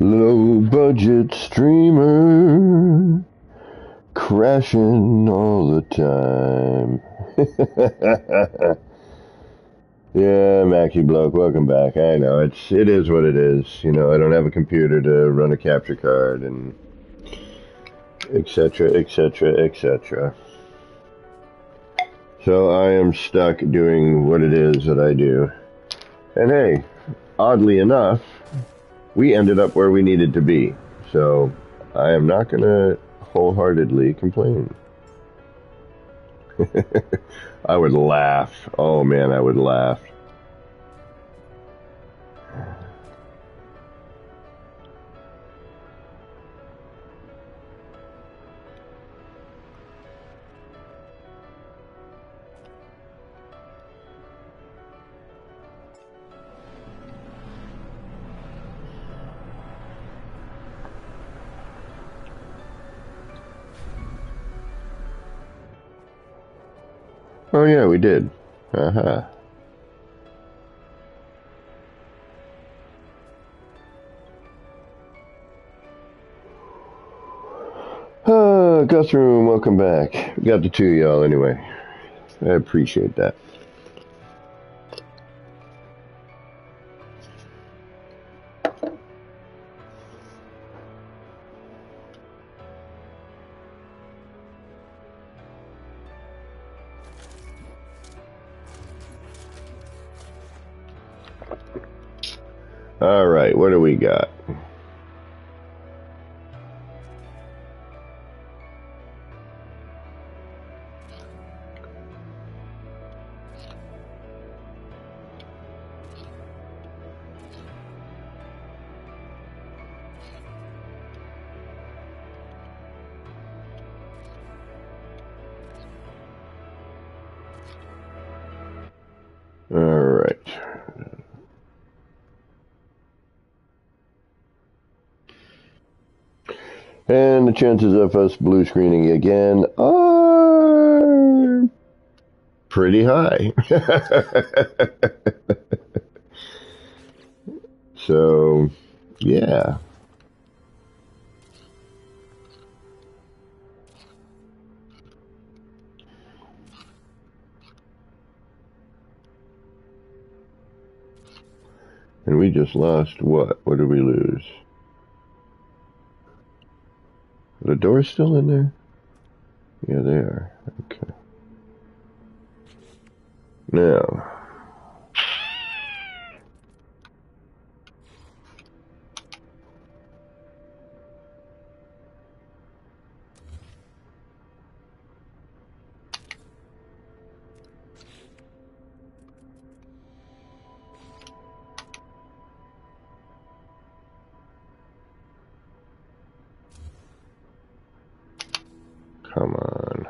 Low budget streamer, crashing all the time. Yeah, Mackie Bloke, welcome back. I know, it is what it is. You know, I don't have a computer to run a capture card and etc., etc., etc. So I am stuck doing what it is that I do. And hey, oddly enough, we ended up where we needed to be. So I am not going to wholeheartedly complain. I would laugh. Oh man, I would laugh. Oh yeah, we did. Uh-huh. Guthrum, welcome back. We got the two of y'all anyway. I appreciate that. All right, what do we got? All right. And the chances of us blue screening again are pretty high. So, yeah. And we just lost what? What did we lose? The door's still in there? Yeah, they are. Okay. Now. Come on.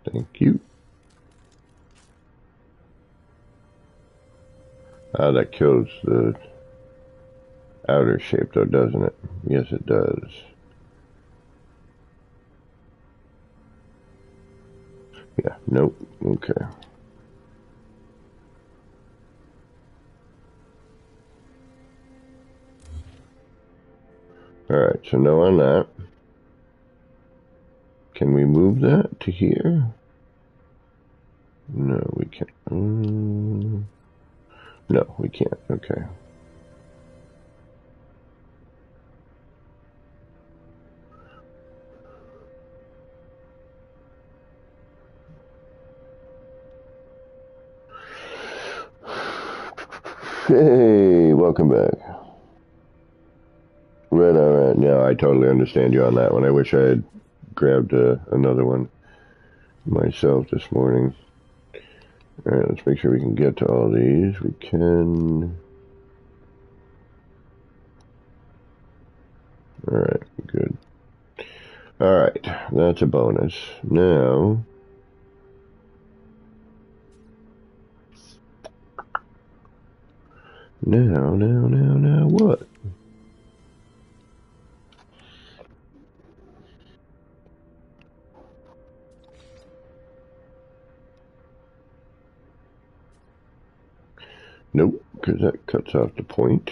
Thank you. Ah, that kills the outer shape though, doesn't it? Yes, it does. Yeah, nope. Okay. Alright, so no on that. Can we move that to here? No, we can't. No, we can't. Okay. Hey, welcome back. Right, alright. Yeah, I totally understand you on that one. I wish I had grabbed another one myself this morning. Alright, let's make sure we can get to all these. We can. Alright, good. Alright, that's a bonus. Now. Now, what? Nope, because that cuts off the point.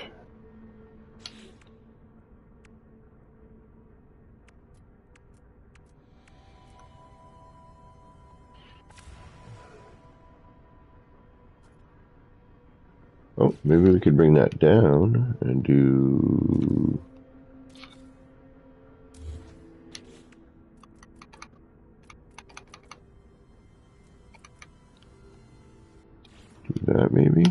Oh, maybe we could bring that down and do that, maybe.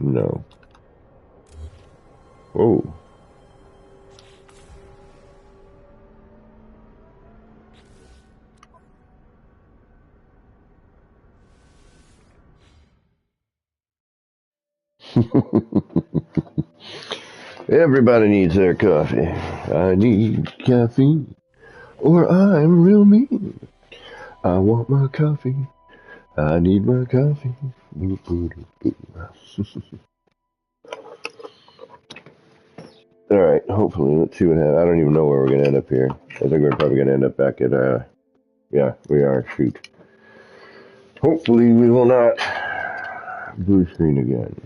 No. Whoa. Everybody needs their coffee. I need caffeine, or I'm real mean. I want my coffee. I need my coffee. Alright, hopefully, let's see what happens. I don't even know where we're going to end up here. I think we're probably going to end up back at, yeah, we are. Shoot. Hopefully, we will not blue screen again.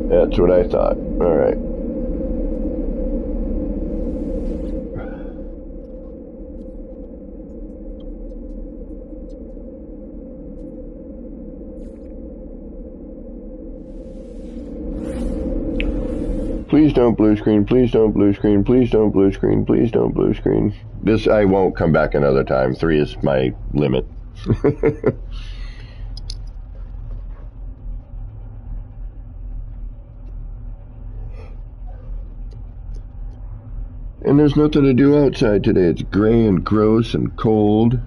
That's what I thought. Alright. Please don't blue screen, please don't blue screen, please don't blue screen, please don't blue screen. This, I won't come back another time. 3 is my limit. And there's nothing to do outside today. It's gray and gross and cold.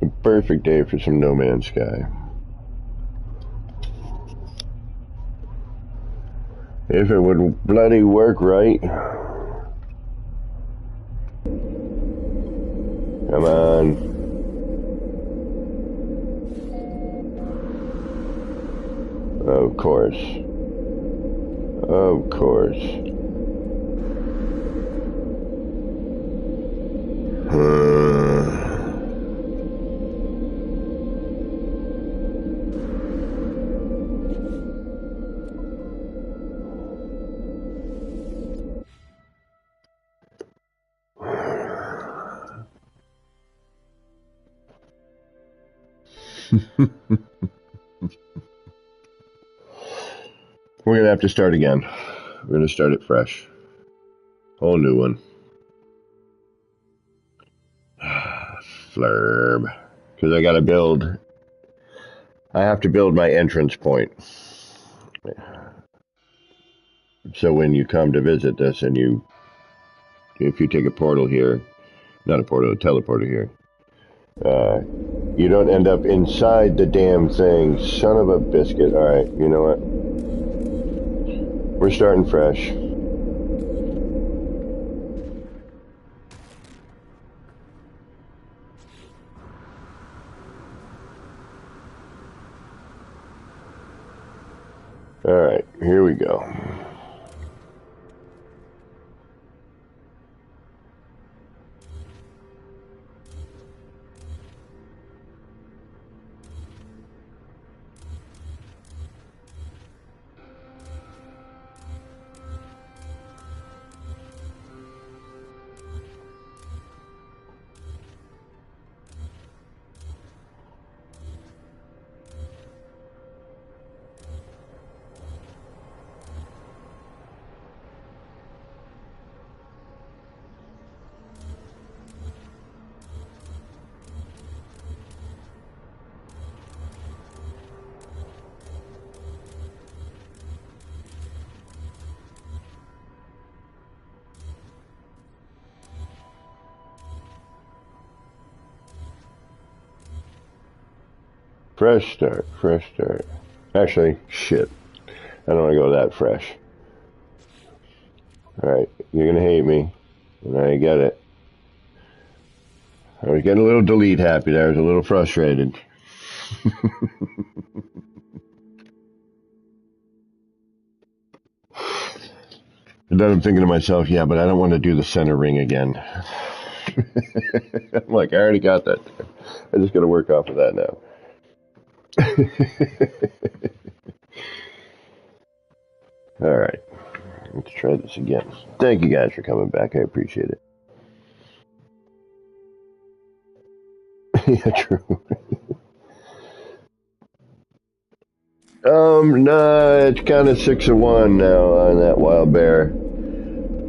A perfect day for some No Man's Sky. If it would bloody work right. Come on. Of course. Of course. We're going to have to start again. We're going to start it fresh. Whole new one. Flurb. Because I got to build. I have to build my entrance point. So when you come to visit this and if you take a portal here, not a portal, a teleporter here, you don't end up inside the damn thing. Son of a biscuit. Alright, you know what? We're starting fresh. Alright, here we go. Fresh start, fresh start. Actually, shit. I don't want to go that fresh. Alright, you're gonna hate me. And I get it. I was getting a little delete happy there. I was a little frustrated. And then I'm thinking to myself, yeah, but I don't want to do the center ring again. I'm like, I already got that. I just got to work off of that now. All right, let's try this again. Thank you guys for coming back. I appreciate it. Yeah, true. Nah, it's kind of 6 of 1 now on that wild bear.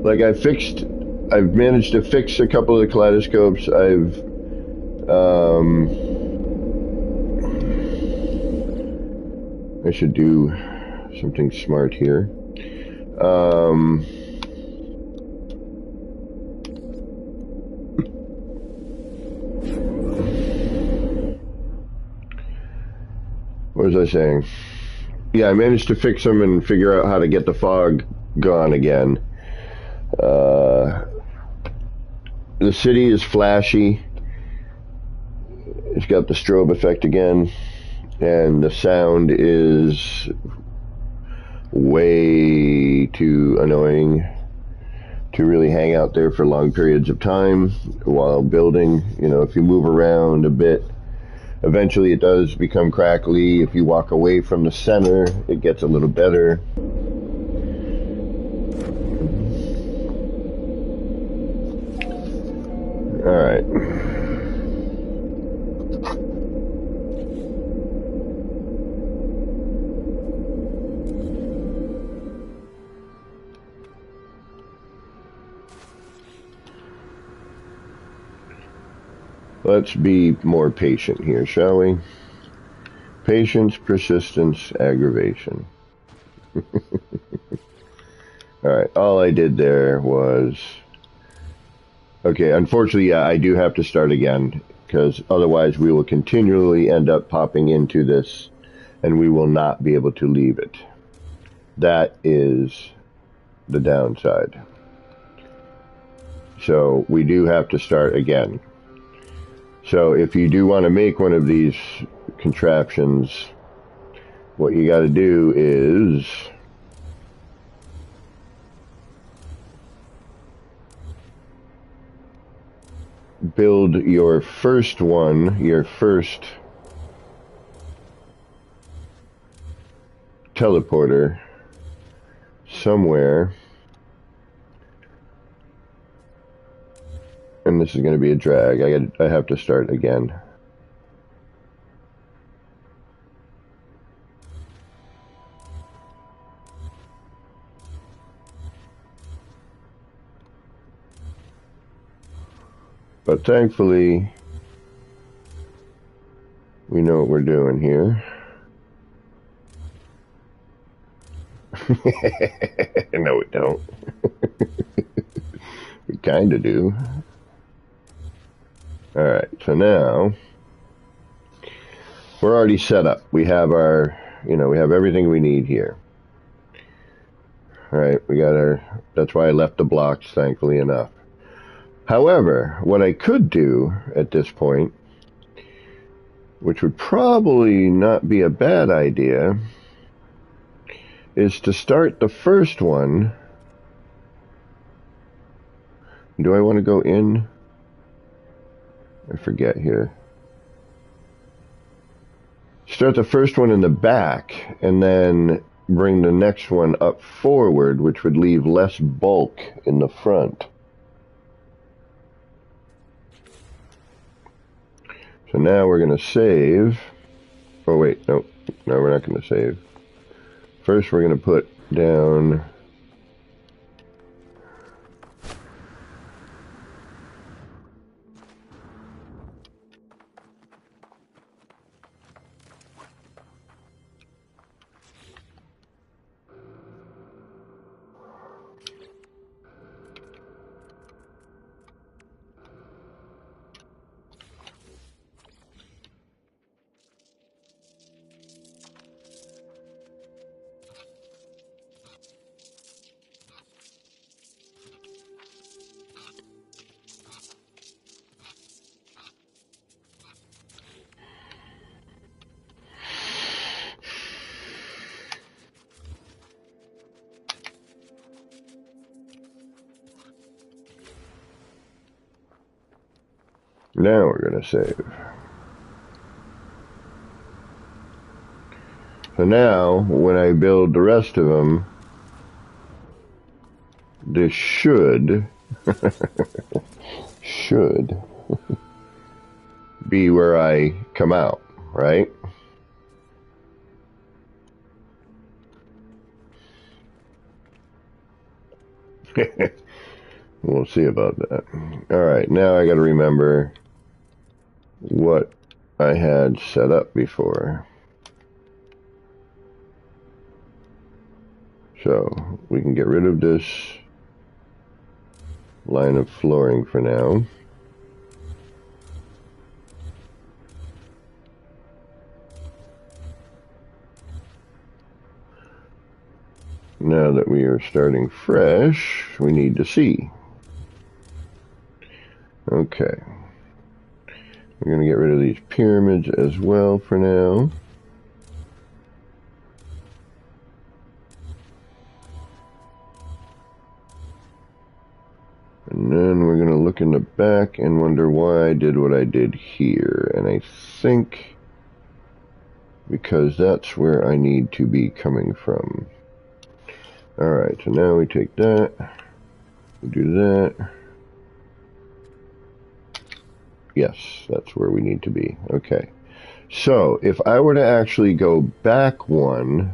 Like I've managed to fix a couple of the kaleidoscopes. I should do something smart here. What was I saying? Yeah, I managed to fix them and figure out how to get the fog gone again. The city is flashy. It's got the strobe effect again, and the sound is way too annoying to really hang out there for long periods of time while building. You know, if you move around a bit, eventually it does become crackly. If you walk away from the center, it gets a little better. Alright. Let's be more patient here, shall we? Patience, persistence, aggravation. Alright, all I did there was... Okay, unfortunately, yeah, I do have to start again, because otherwise we will continually end up popping into this, and we will not be able to leave it. That is the downside. So we do have to start again. So if you do want to make one of these contraptions, what you got to do is build your first one, your first teleporter somewhere, and this is going to be a drag. I have to start again. But thankfully, we know what we're doing here. No, we don't. We kind of do. Alright, so now we're already set up. We have our, we have everything we need here. Alright, we got our, that's why I left the blocks, thankfully enough. However, what I could do at this point, which would probably not be a bad idea, is to start the first one. Do I want to go in? I forget here. Start the first one in the back, and then bring the next one up forward, which would leave less bulk in the front. So now we're going to save. Oh wait, no, we're not going to save. First we're going to put down Now we're going to save. So now, when I build the rest of them, this should be where I come out, right? We'll see about that. Alright, now I gotta remember what I had set up before. So, we can get rid of this line of flooring for now. Now that we are starting fresh, we need to see. Okay. We're going to get rid of these pyramids as well for now. And then we're going to look in the back and wonder why I did what I did here. And I think because that's where I need to be coming from. Alright, so now we take that, we do that. Yes, that's where we need to be. Okay. So, if I were to actually go back one,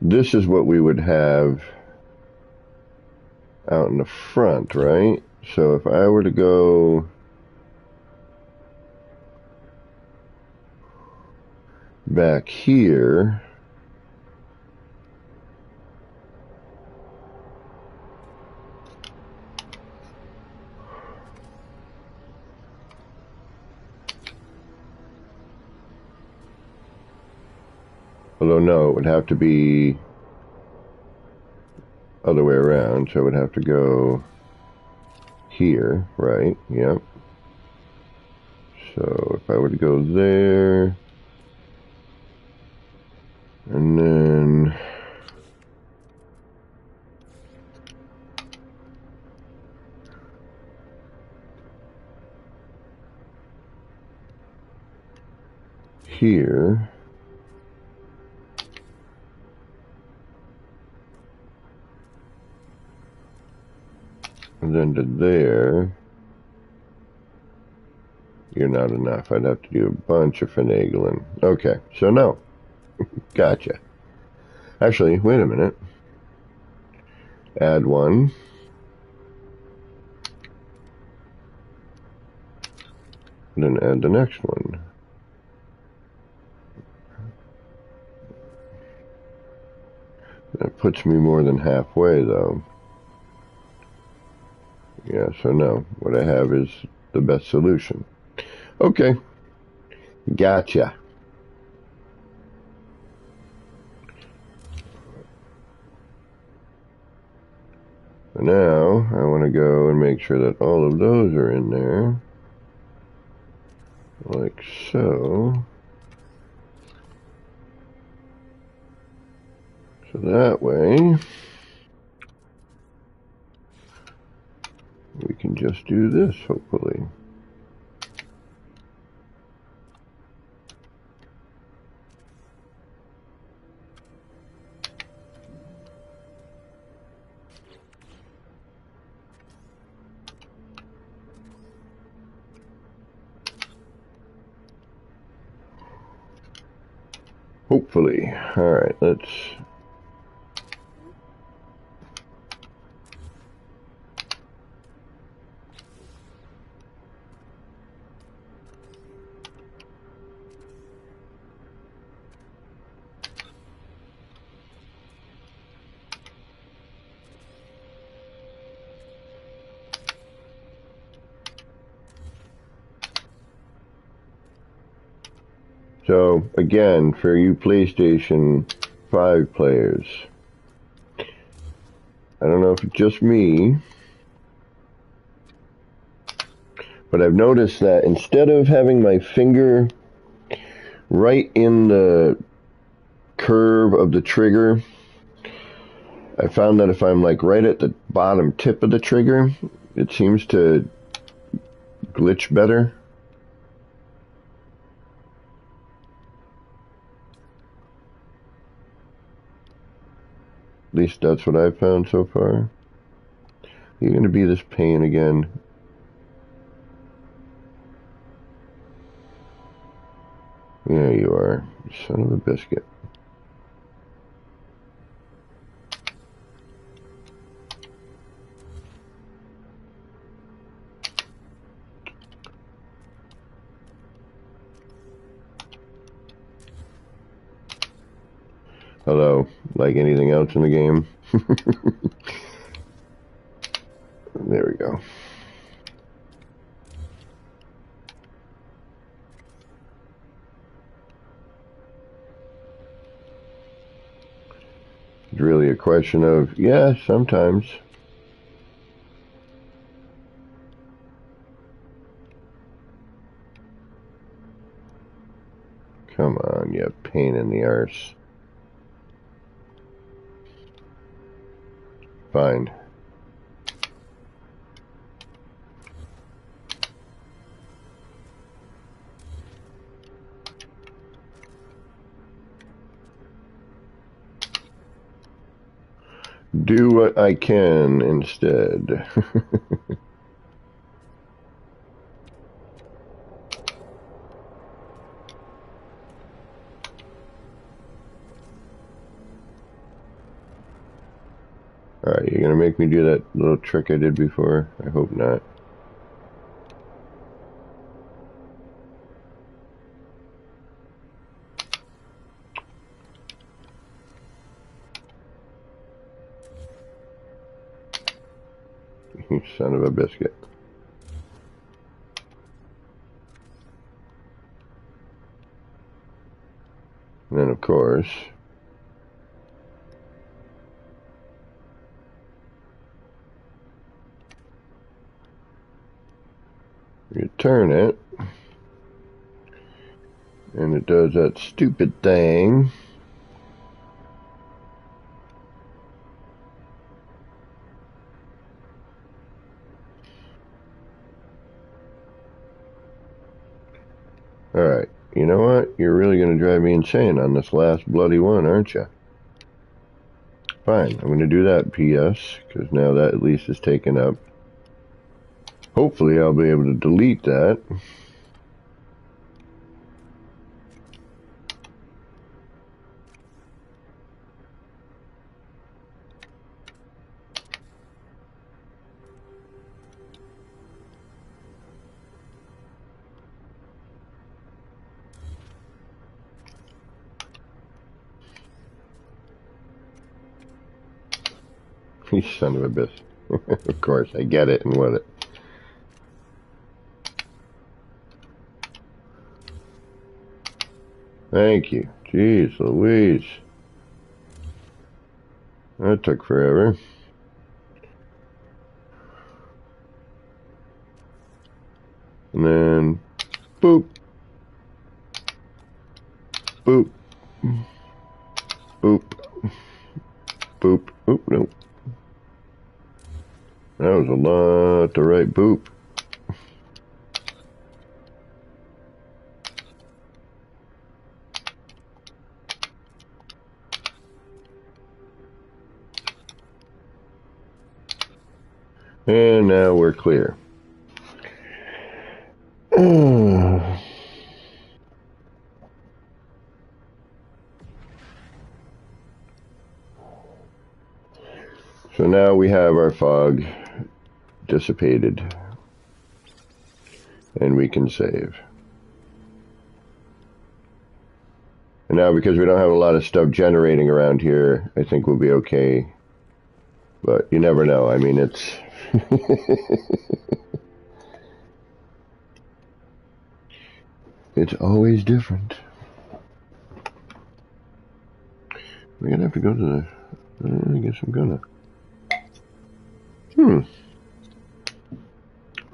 this is what we would have out in the front, right? So if I were to go back here, although no, it would have to be other way around, so it would have to go here, right? Yep. So if I were to go there, and then here, and then to there, you're not enough. I'd have to do a bunch of finagling. Okay, so no. Gotcha. Actually, wait a minute. Add one. And then add the next one. That puts me more than halfway, though. Yeah, so no. What I have is the best solution. Okay. Gotcha. So now, I want to go and make sure that all of those are in there. Like so. So that way, we can just do this, hopefully. Hopefully. Alright, let's... So, again, for you PlayStation 5 players, I don't know if it's just me, but I've noticed that instead of having my finger right in the curve of the trigger, I found that if I'm like right at the bottom tip of the trigger, it seems to glitch better. At least that's what I've found so far. You're going to be this pain again. Yeah, you are. Son of a biscuit. Hello, like anything else in the game. There we go. It's really a question of, yeah, sometimes. Come on, you pain in the arse. Fine. Do what I can instead. Alright, you're gonna make me do that little trick I did before? I hope not. You son of a biscuit. And then, of course, you turn it, and it does that stupid thing. Alright, you know what? You're really going to drive me insane on this last bloody one, aren't you? Fine, I'm going to do that PS, because now that at least is taken up. Hopefully I'll be able to delete that. You son of a bitch. Of course, I get it and what it. Thank you. Jeez Louise. That took forever. And then, boop. Boop. Boop. Boop. Oop, nope. That was a lot to write boop. And now we're clear. So now we have our fog dissipated, and we can save. And now, because we don't have a lot of stuff generating around here, I think we'll be okay. But you never know. I mean, it's... it's always different. We're gonna have to go to the... I guess I'm gonna...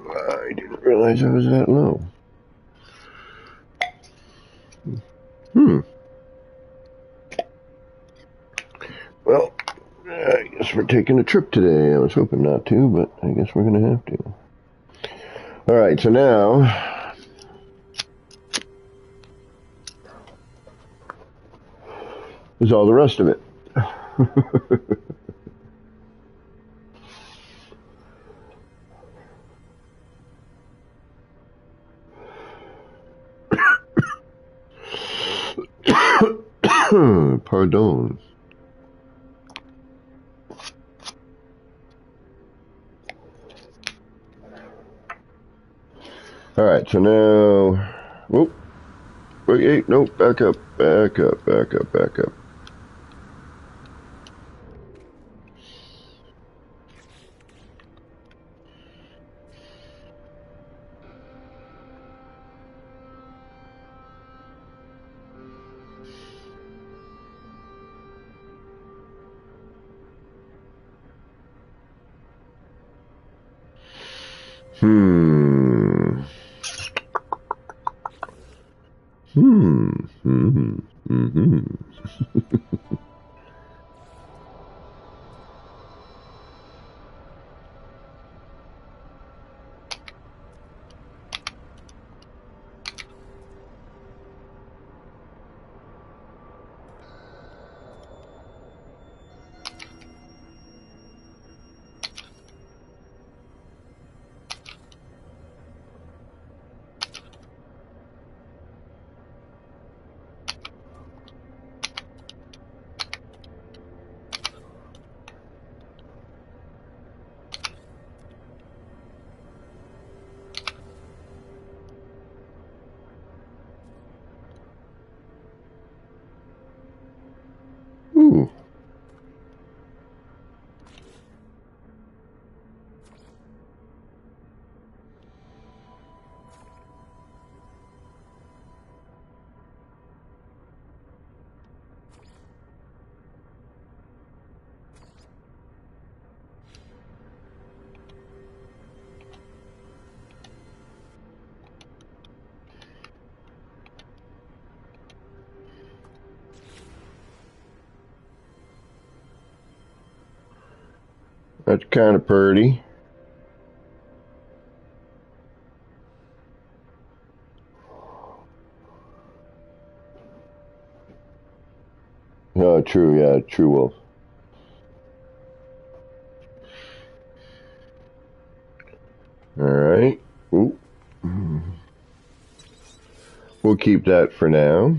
I didn't realize I was that low. Well, I guess we're taking a trip today. I was hoping not to, but I guess we're going to have to. All right, so now is all the rest of it. Pardon. All right, so now, whoop, wait, nope, back up. Hmm. Ooh. That's kind of pretty. Oh, true, yeah, true wolf. All right. Ooh. We'll keep that for now.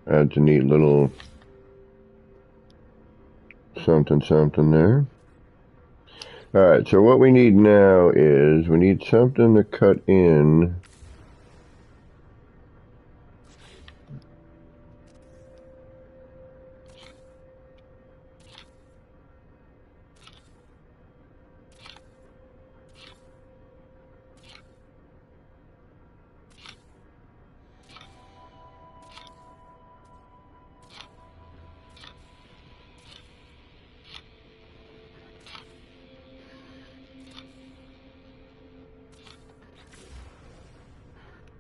Adds a neat little something there. All right, so what we need now is we need something to cut in.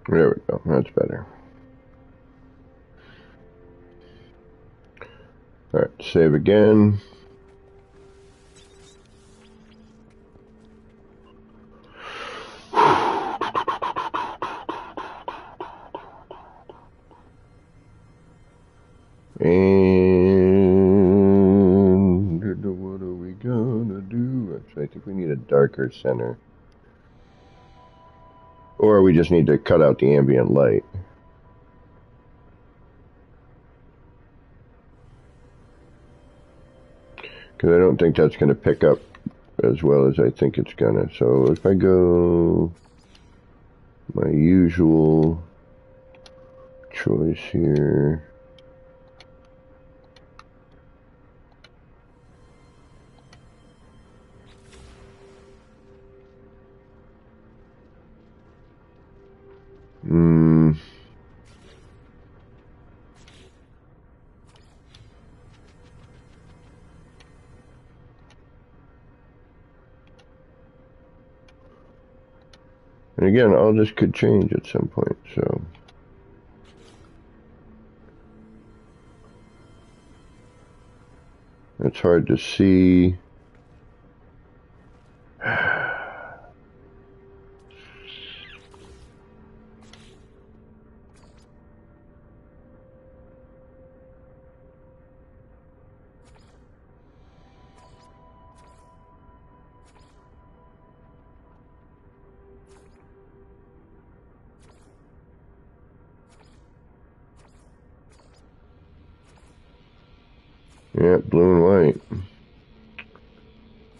There we go. That's better. All right, save again. And what are we gonna do? Actually, I think we need a darker center. Or we just need to cut out the ambient light. Because I don't think that's going to pick up as well as I think it's going to. So if I go my usual choice here. And again, all this could change at some point, so. It's hard to see. Yeah, blue and white.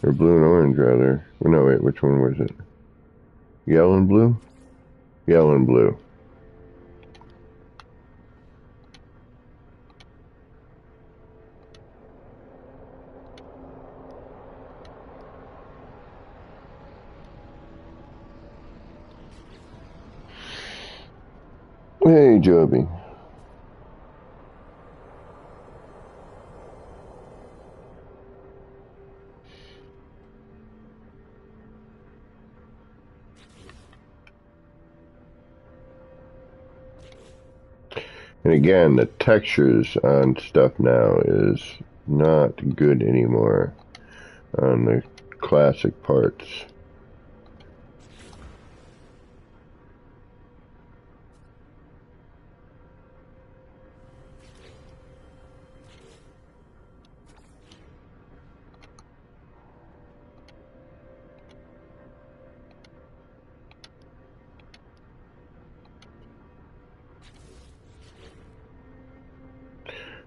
Or blue and orange, rather. No, wait, which one was it? Yellow and blue? Yellow and blue. Hey, Joby. And again, the textures on stuff now is not good anymore on the classic parts.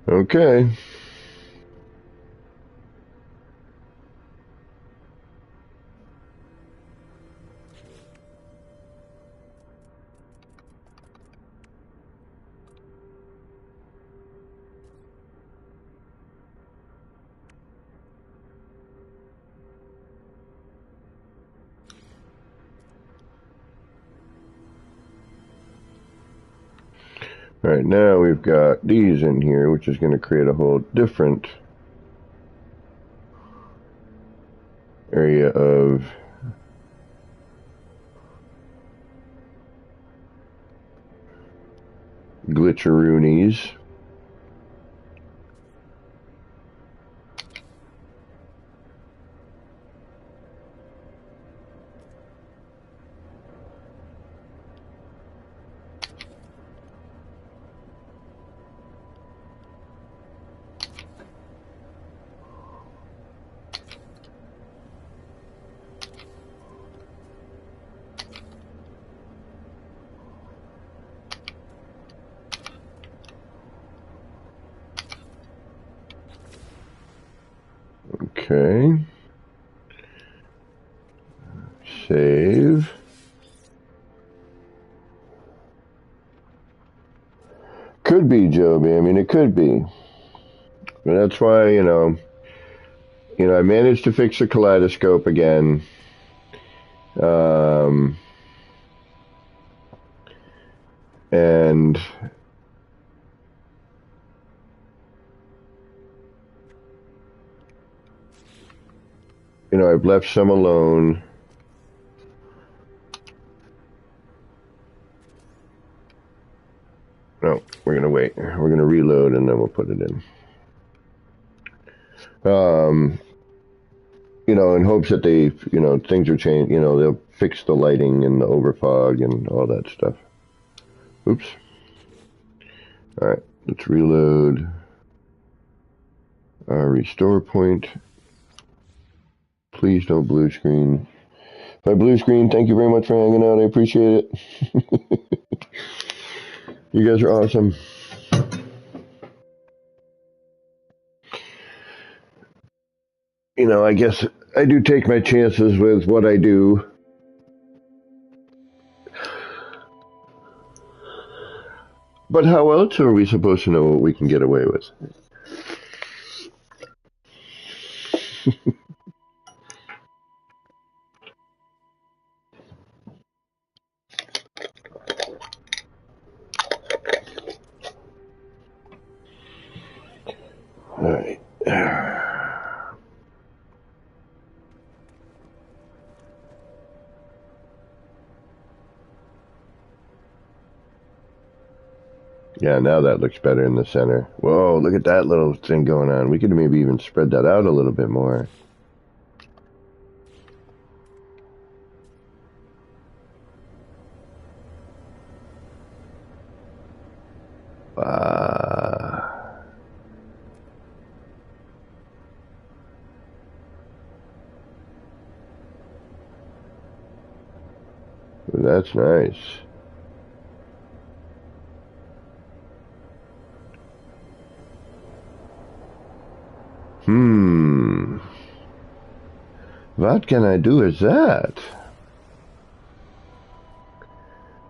Okay. All right, now we've got these in here, which is going to create a whole different area of glitcheroonies. Okay. Save. Could be, Joby. I mean, it could be. But that's why, I managed to fix the kaleidoscope again. And I've left some alone. No, we're going to wait. We're going to reload and then we'll put it in. In hopes that they, things are changed, they'll fix the lighting and the overfog and all that stuff. Oops. All right, let's reload. Restore point. Please don't blue screen. By blue screen, thank you very much for hanging out. I appreciate it. You guys are awesome. I guess I do take my chances with what I do. But how else are we supposed to know what we can get away with? All right. Yeah, now that looks better in the center. Whoa, look at that little thing going on. We could maybe even spread that out a little bit more. That's nice. What can I do with that?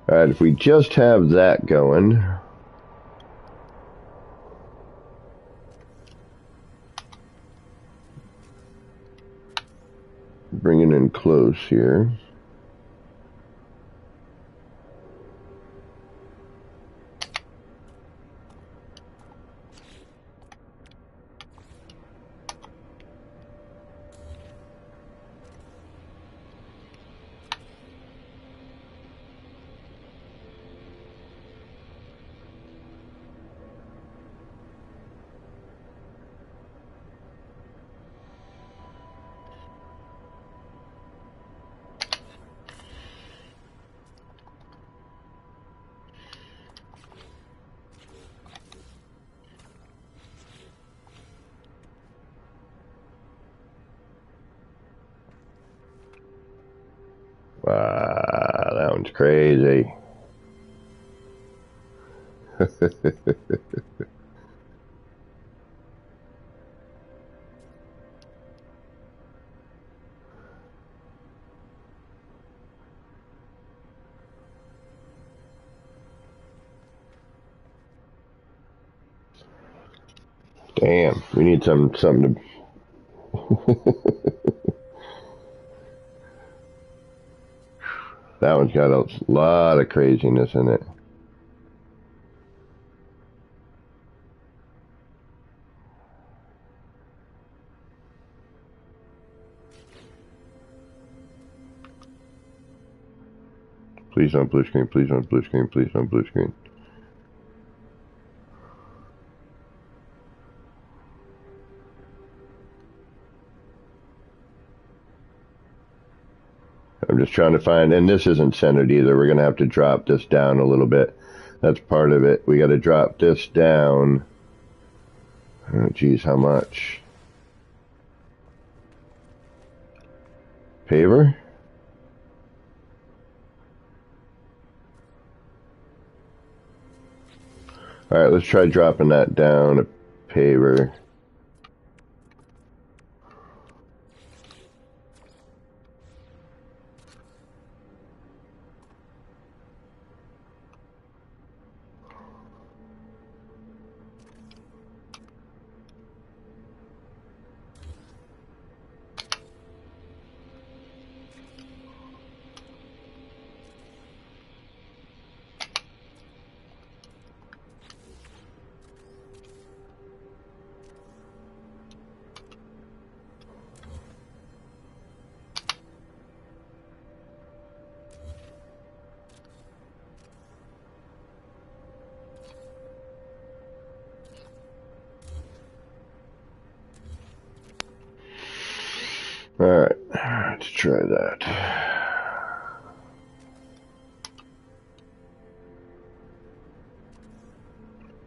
Alright, if we just have that going. Bring it in close here. Wow, that one's crazy. Damn, we need something to... That one's got a lot of craziness in it. Please don't blue screen, please don't blue screen, please don't blue screen. I'm just trying to find, and this isn't centered either. We're going to have to drop this down a little bit. That's part of it. We got to drop this down. Oh, geez, how much? Paver? All right, let's try dropping that down a paver. Alright, let's try that.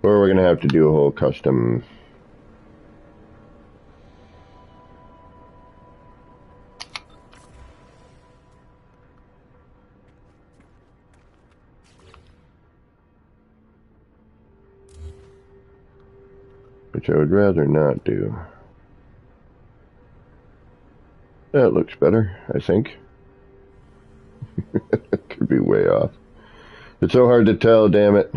Or we're going to have to do a whole custom. Which I would rather not do. That looks better, I think. Could be way off. It's so hard to tell, damn it.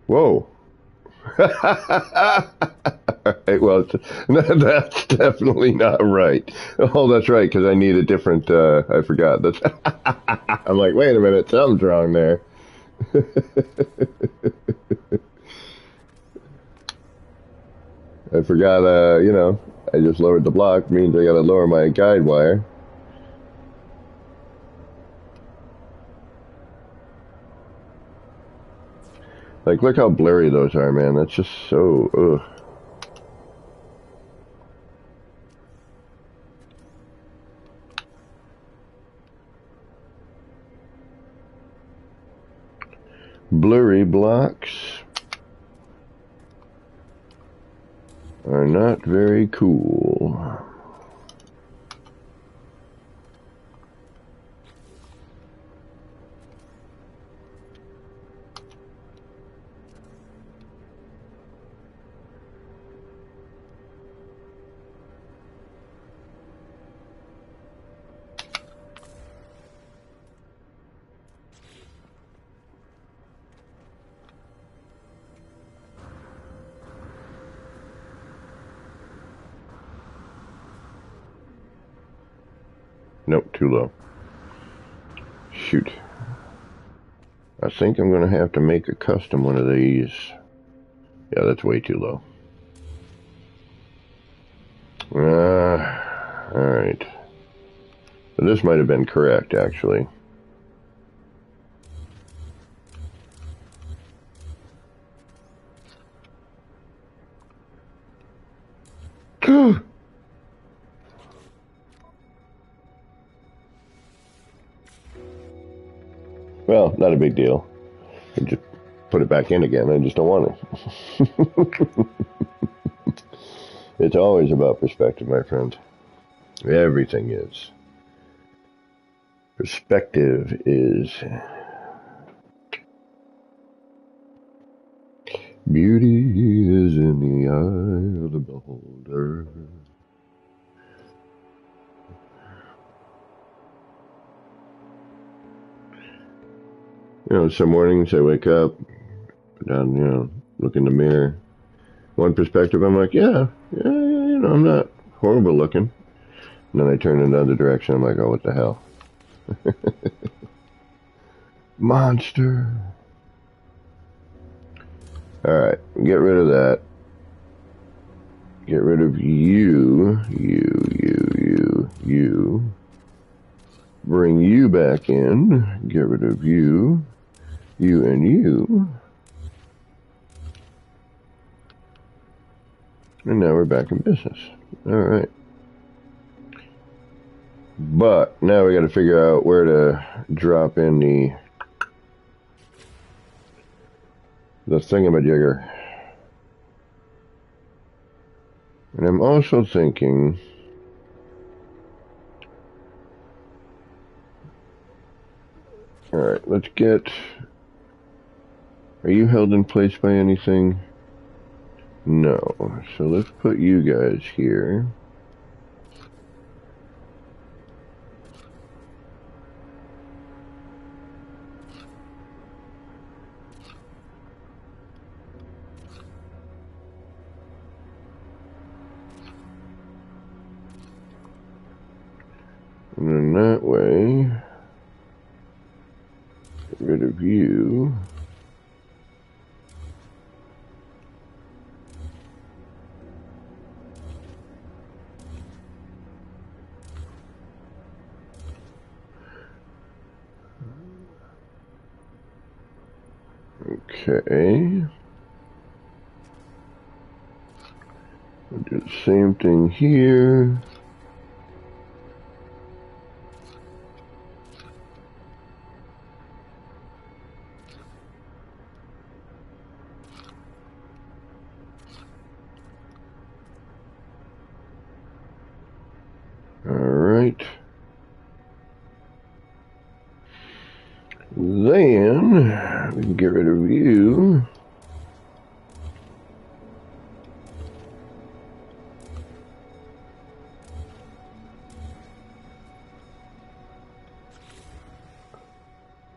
Whoa. Well, that's definitely not right. Oh, that's right, because I need a different, I forgot. That's I'm like, wait a minute, something's wrong there. I forgot, I just lowered the block, means I gotta lower my guide wire. Like, look how blurry those are, man. That's just so, ugh. Blurry blocks are not very cool. Nope, too low. Shoot. I think I'm going to have to make a custom one of these. Yeah, that's way too low. Alright. So this might have been correct, actually. Well, not a big deal. I just put it back in again. I just don't want it. It's always about perspective, my friend. Everything is. Perspective is. Beauty is in the eye of the beholder. Some mornings I wake up, put down, look in the mirror. One perspective, I'm like, yeah, I'm not horrible looking. And then I turn in the other direction, I'm like, oh, what the hell? Monster. Alright, get rid of that. Get rid of you. Bring you back in. Get rid of you. You and you. And now we're back in business. Alright. But now we got to figure out where to drop in the thingamajigger. And I'm also thinking, alright, let's get, are you held in place by anything? No. So let's put you guys here. And then that way, get rid of you. Okay. We'll do the same thing here. Alright. Then we can get rid of you.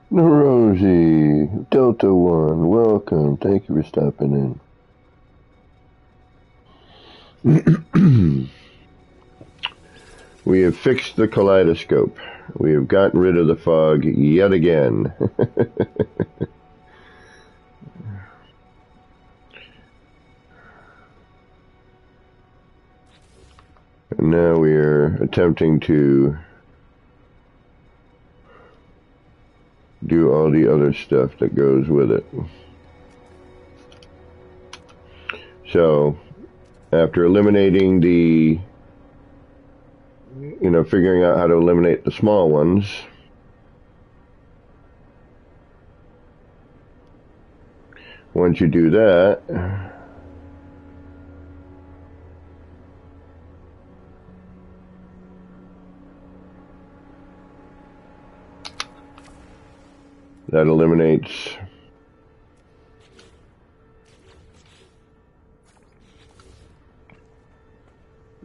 Rosie, Delta One, welcome. Thank you for stopping in. We have fixed the kaleidoscope. We have gotten rid of the fog yet again. And now we are attempting to do all the other stuff that goes with it. So, after eliminating the, figuring out how to eliminate the small ones, once you do that, that eliminates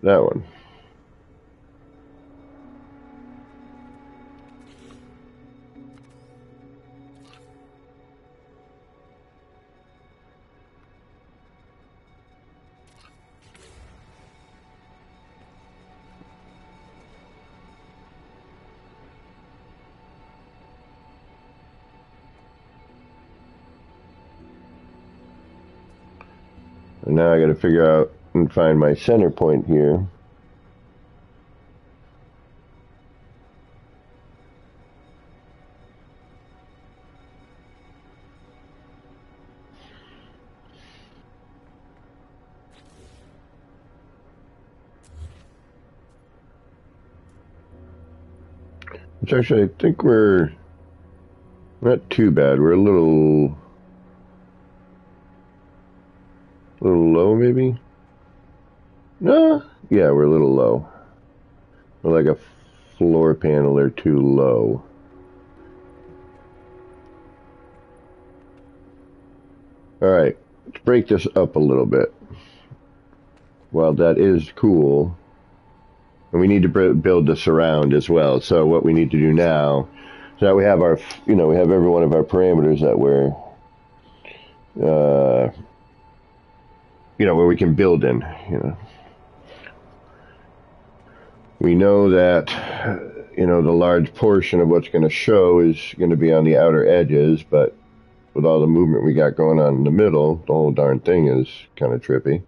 that one. And now I got to figure out and find my center point here. Which actually, I think we're not too bad. We're a little low, maybe? No, yeah, we're a little low. We're like a floor panel or two low. Alright, let's break this up a little bit. Well, that is cool. And we need to build the surround as well. So what we need to do now is that we have our, we have every one of our parameters that we're, where we can build in, We know that, the large portion of what's going to show is going to be on the outer edges, but with all the movement we got going on in the middle, the whole darn thing is kind of trippy.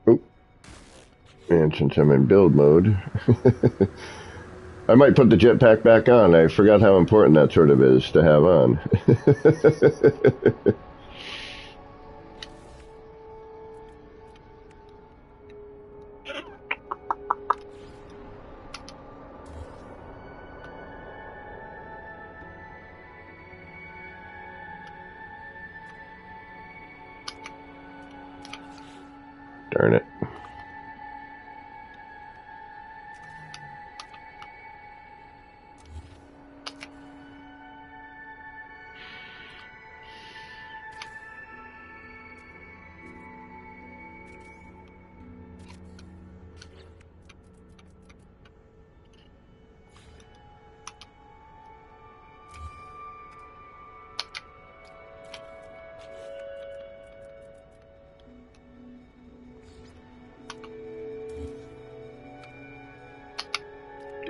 Oh, and since I'm in build mode, I might put the jetpack back on. I forgot how important that sort of is to have on. Darn it.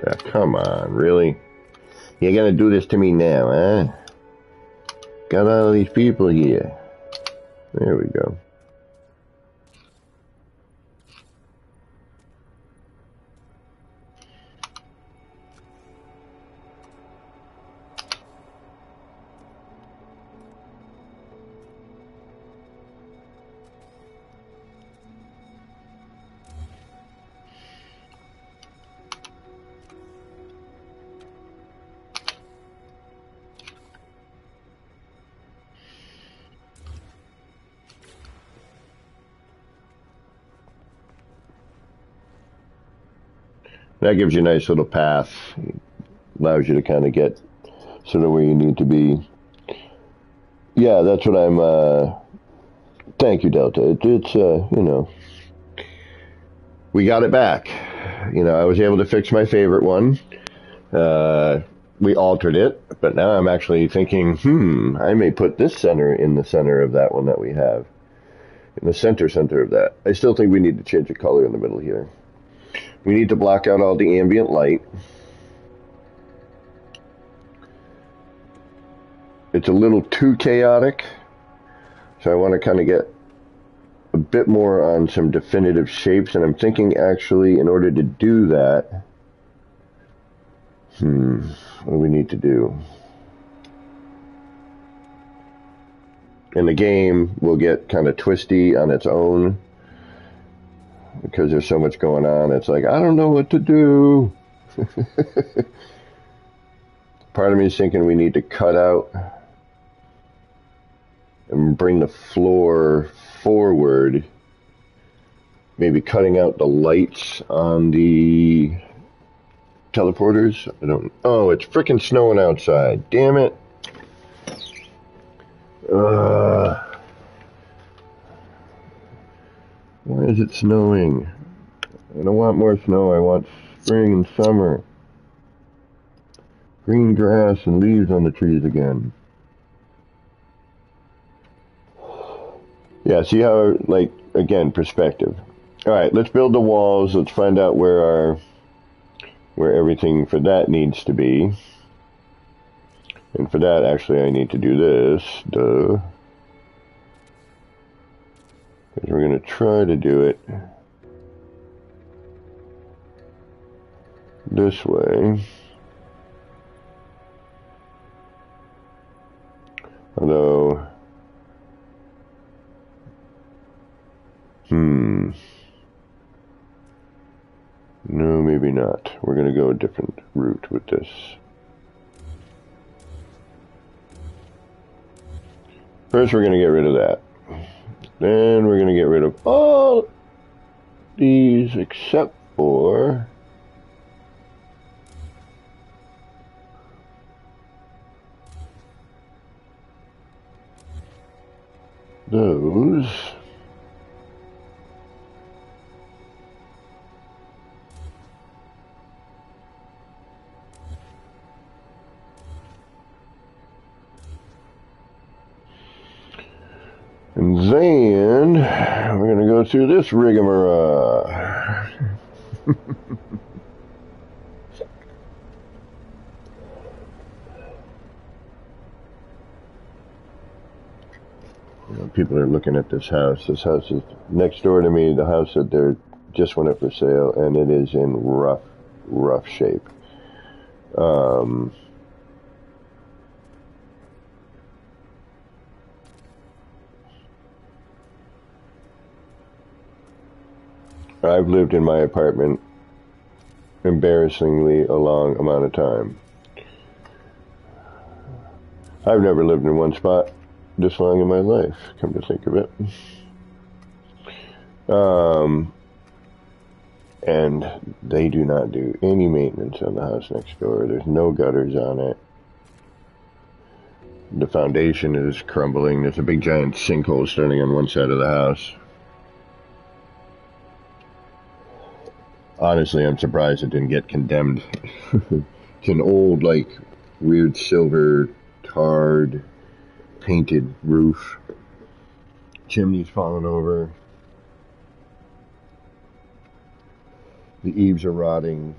Yeah, come on, really? You're gonna do this to me now, huh? Got all these people here. There we go. That gives you a nice little path. Allows you to kind of get sort of where you need to be. Yeah, that's what I'm, thank you, Delta. It's we got it back. I was able to fix my favorite one. We altered it, but now I'm actually thinking, I may put this center in the center of that one that we have. in the center of that. I still think we need to change the color in the middle here. We need to block out all the ambient light. It's a little too chaotic, so I want to kind of get a bit more on some definitive shapes, and I'm thinking actually in order to do that, what do we need to do? And the game will get kind of twisty on its own because there's so much going on. It's like, I don't know what to do. Part of me is thinking we need to cut out and bring the floor forward, maybe cutting out the lights on the teleporters. Oh, it's freaking snowing outside. Damn it. Why is it snowing? I don't want more snow. I want spring and summer. Green grass and leaves on the trees again. Yeah, see how, like, again, perspective. Alright, let's build the walls. Let's find out where everything for that needs to be. And for that, actually, I need to do this. Duh. Because we're going to try to do it this way. Although, no, maybe not. We're going to go a different route with this. First, we're going to get rid of that. Then we're going to get rid of all these except for those. And then we're going to go through this rigmarole. People are looking at this house. This house is next door to me, the house that they just went up for sale, and it is in rough shape. I've lived in my apartment embarrassingly a long amount of time. I've never lived in one spot this long in my life, come to think of it. And they do not do any maintenance on the house next door. There's no gutters on it. The foundation is crumbling. There's a big giant sinkhole starting on one side of the house. Honestly, I'm surprised it didn't get condemned. It's an old, like, weird silver, tarred, painted roof. Chimney's fallen over. The eaves are rotting.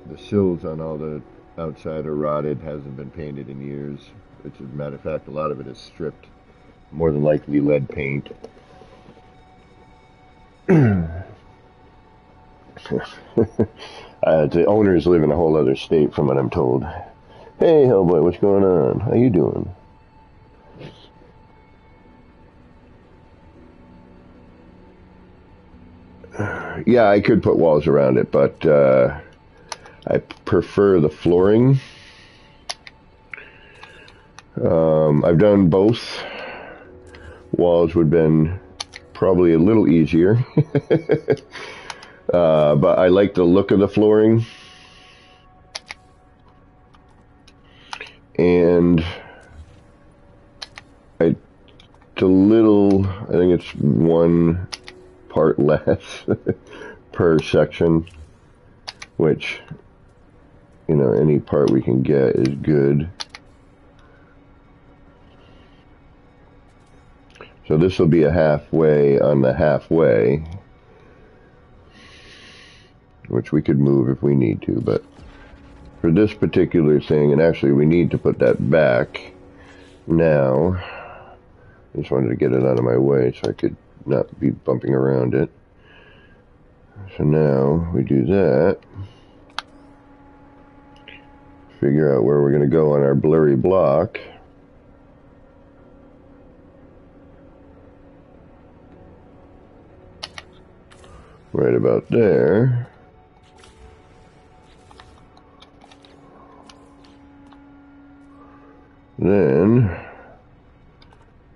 The sills on all the outside are rotted. Hasn't been painted in years. Which, as a matter of fact, a lot of it is stripped. More than likely lead paint. The owners live in a whole other state from what I'm told. Hey, Hellboy, what's going on? How you doing? Yeah, I could put walls around it, but I prefer the flooring. I've done both. Walls would have been probably a little easier. But I like the look of the flooring. And it's a little, I think it's one part less per section, which, you know, any part we can get is good. So this will be a halfway on the halfway, which we could move if we need to, but for this particular thing, and actually we need to put that back now. I just wanted to get it out of my way so I could not be bumping around it. So now we do that. Figure out where we're going to go on our blurry block. Right about there. Then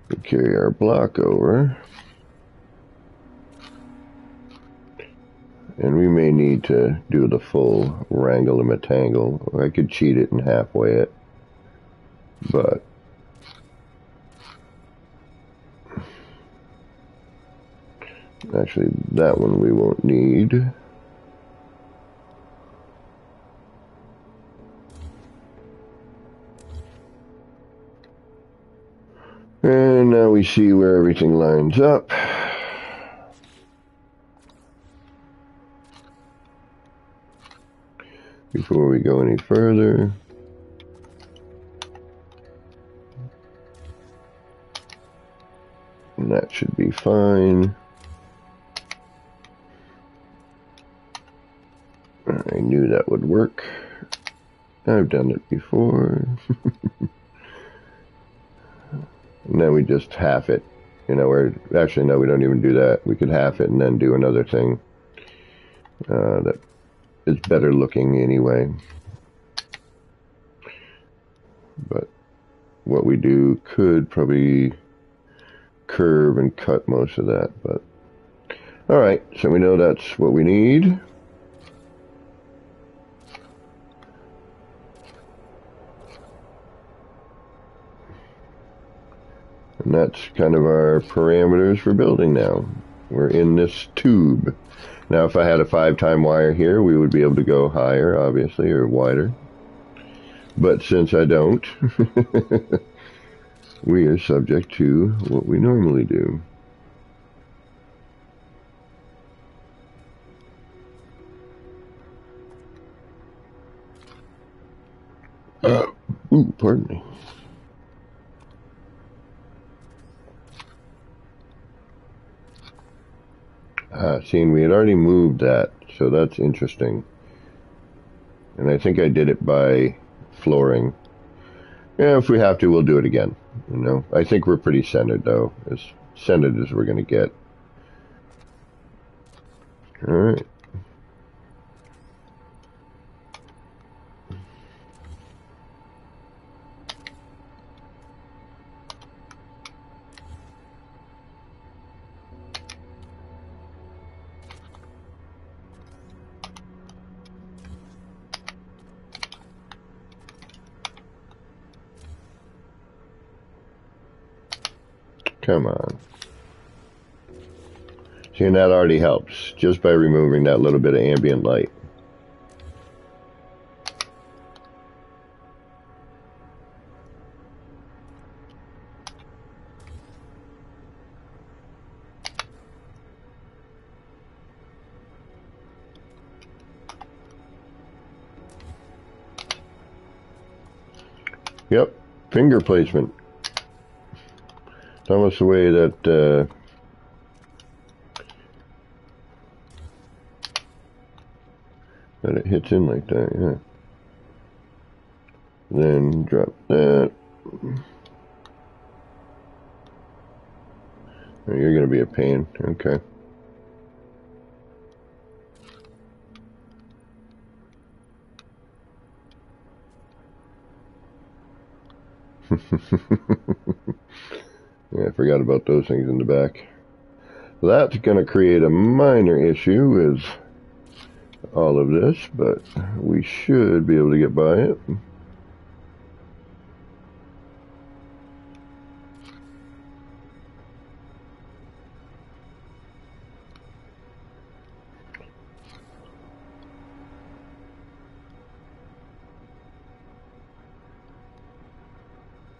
we carry our block over. And we may need to do the full wrangle and matangle. I could cheat it and halfway it. But actually that one we won't need. And now we see where everything lines up. Before we go any further, and that should be fine. I knew that would work. I've done it before. Now we just half it. You know, we're actually, no, we don't even do that. We could half it and then do another thing that is better looking anyway. But what we do could probably curve and cut most of that. But all right, so we know that's what we need. And that's kind of our parameters for building now. We're in this tube. Now if I had a 5-time wire here, we would be able to go higher, obviously, or wider. But since I don't, we are subject to what we normally do. Ooh, pardon me. Seeing we had already moved that, so that's interesting. And I think I did it by flooring. Yeah, if we have to, we'll do it again. You know, I think we're pretty centered, though. As centered as we're going to get. All right. Come on. See, and that already helps, just by removing that little bit of ambient light. Yep, finger placement. It's almost the way that that it hits in like that, yeah. Then drop that. Oh, you're going to be a pain, okay. Yeah, I forgot about those things in the back. That's going to create a minor issue with all of this, but we should be able to get by it.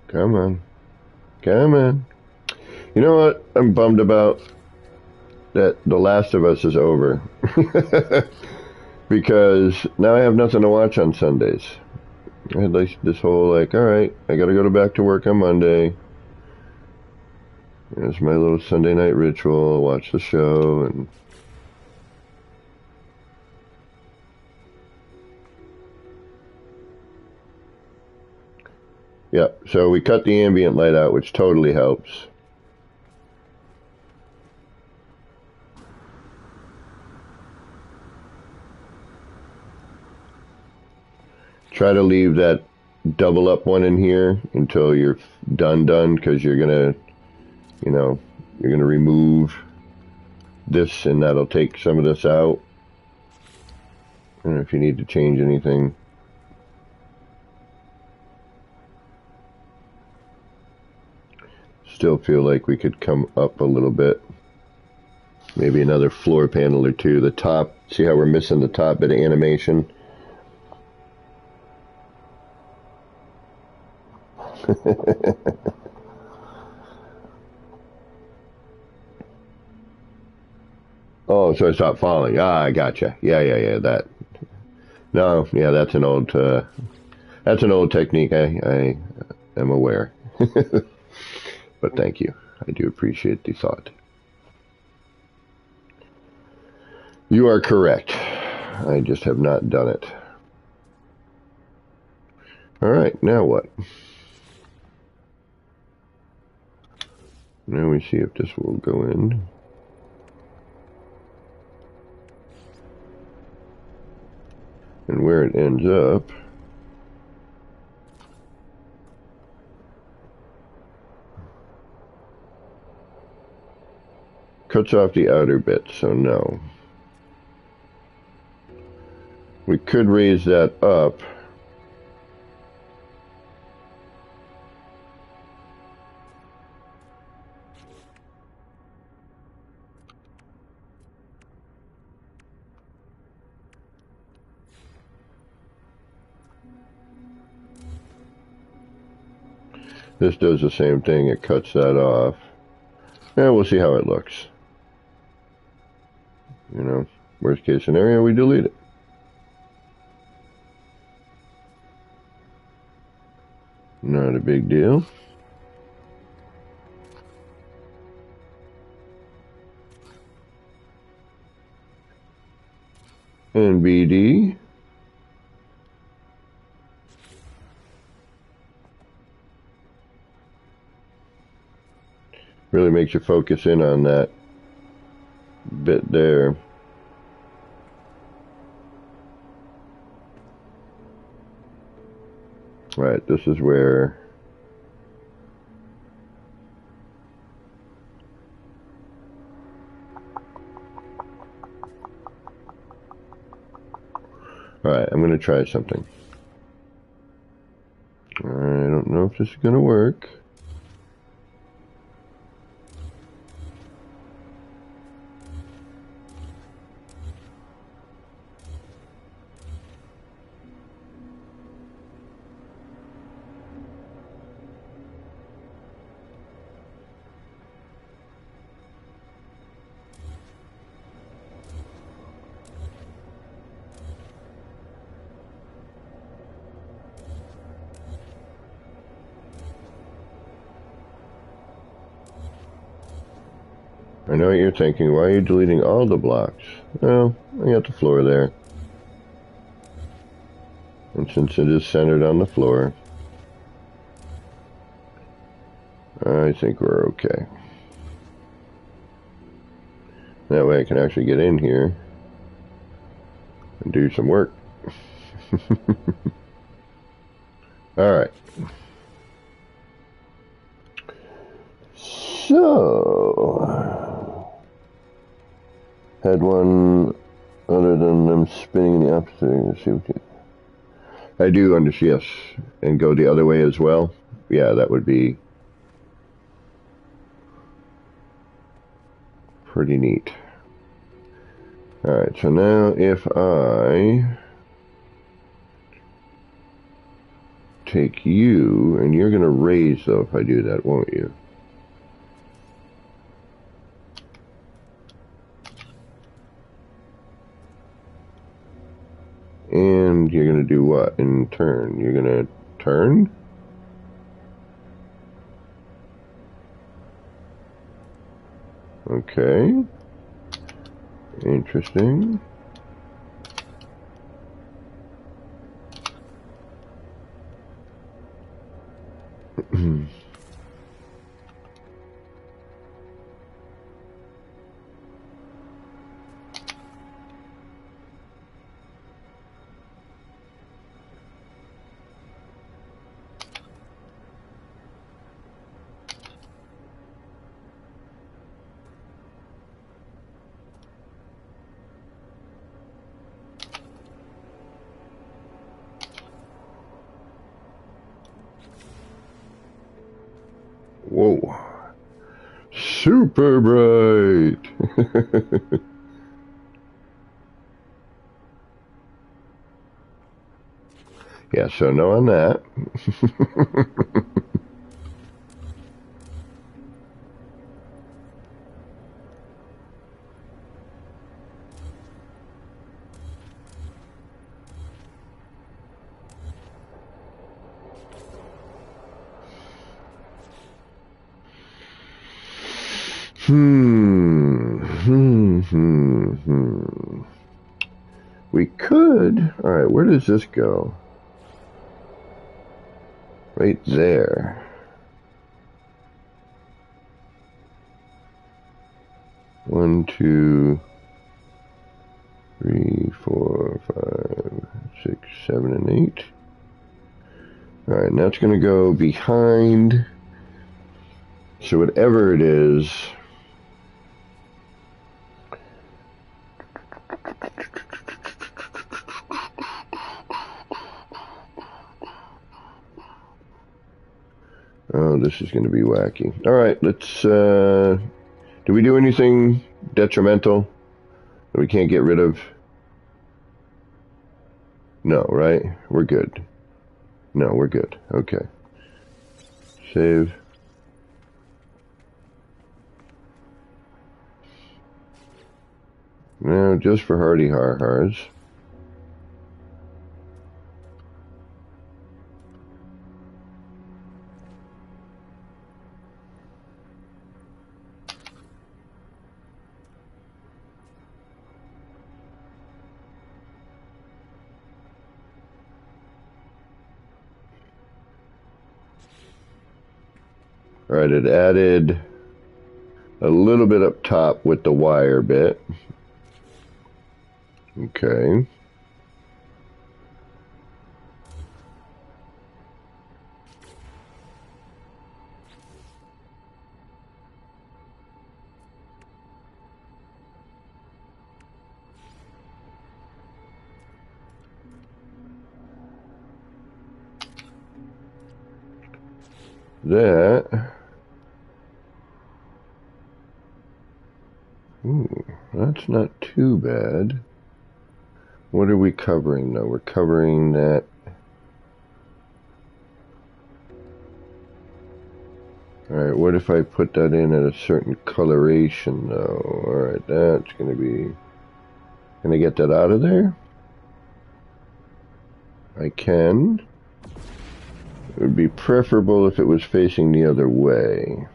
Come on. Come on. You know what I'm bummed about? That The Last of Us is over. Because now I have nothing to watch on Sundays. I had like this whole like, alright, I gotta go back to work on Monday. It's my little Sunday night ritual, watch the show, and yeah, so we cut the ambient light out, which totally helps. Try to leave that double up one in here until you're done, because you're gonna, you're gonna remove this, and that'll take some of this out. I don't know if you need to change anything. Still feel like we could come up a little bit. Maybe another floor panel or two. The top, see how we're missing the top bit of animation? Oh, so I stopped falling. Ah, I gotcha. Yeah, that. No, yeah, that's an old technique. I am aware. But thank you. I do appreciate the thought. You are correct. I just have not done it. All right, now what? Now we see if this will go in. And where it ends up. Cuts off the outer bit, so no. We could raise that up. This does the same thing, it cuts that off. And we'll see how it looks. Worst case scenario, we delete it. Not a big deal. And BD. Really makes you focus in on that bit there. Right, this is where alright, I'm gonna try something. I don't know if this is gonna work. I know what you're thinking. Why are you deleting all the blocks? Well, I got the floor there. And since it is centered on the floor, I think we're okay. That way I can actually get in here and do some work. Alright. So, had one other than them spinning in the opposite. Let's see what I do understand, yes, and go the other way as well. Yeah, that would be pretty neat. Alright, so now if I take you, and you're going to raise though if I do that, won't you? And you're going to do what in turn? You're going to turn? Okay. Interesting. Whoa. Super bright. Yeah, so no on that. We could. All right, where does this go? Right there. 1, 2, 3, 4, 5, 6, 7, and 8. All right, now it's going to go behind. So whatever it is. Oh, this is going to be wacky. All right, let's, do we do anything detrimental that we can't get rid of? No, right? We're good. No, we're good. Okay. Save. Now, just for hardy har-hars. All right, it added a little bit up top with the wire bit. Okay. That. Ooh, that's not too bad. What are we covering, though? We're covering that. Alright, what if I put that in at a certain coloration, though? Alright, that's going to be... Can I get that out of there? I can. It would be preferable if it was facing the other way.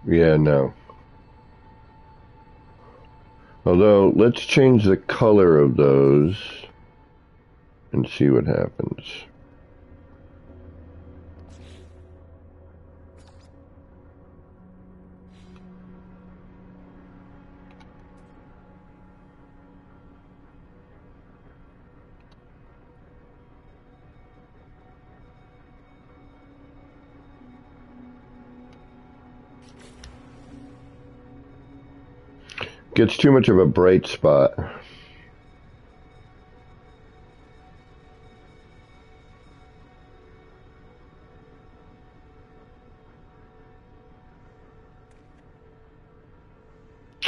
Yeah, no. Although, let's change the color of those and see what happens. Gets too much of a bright spot.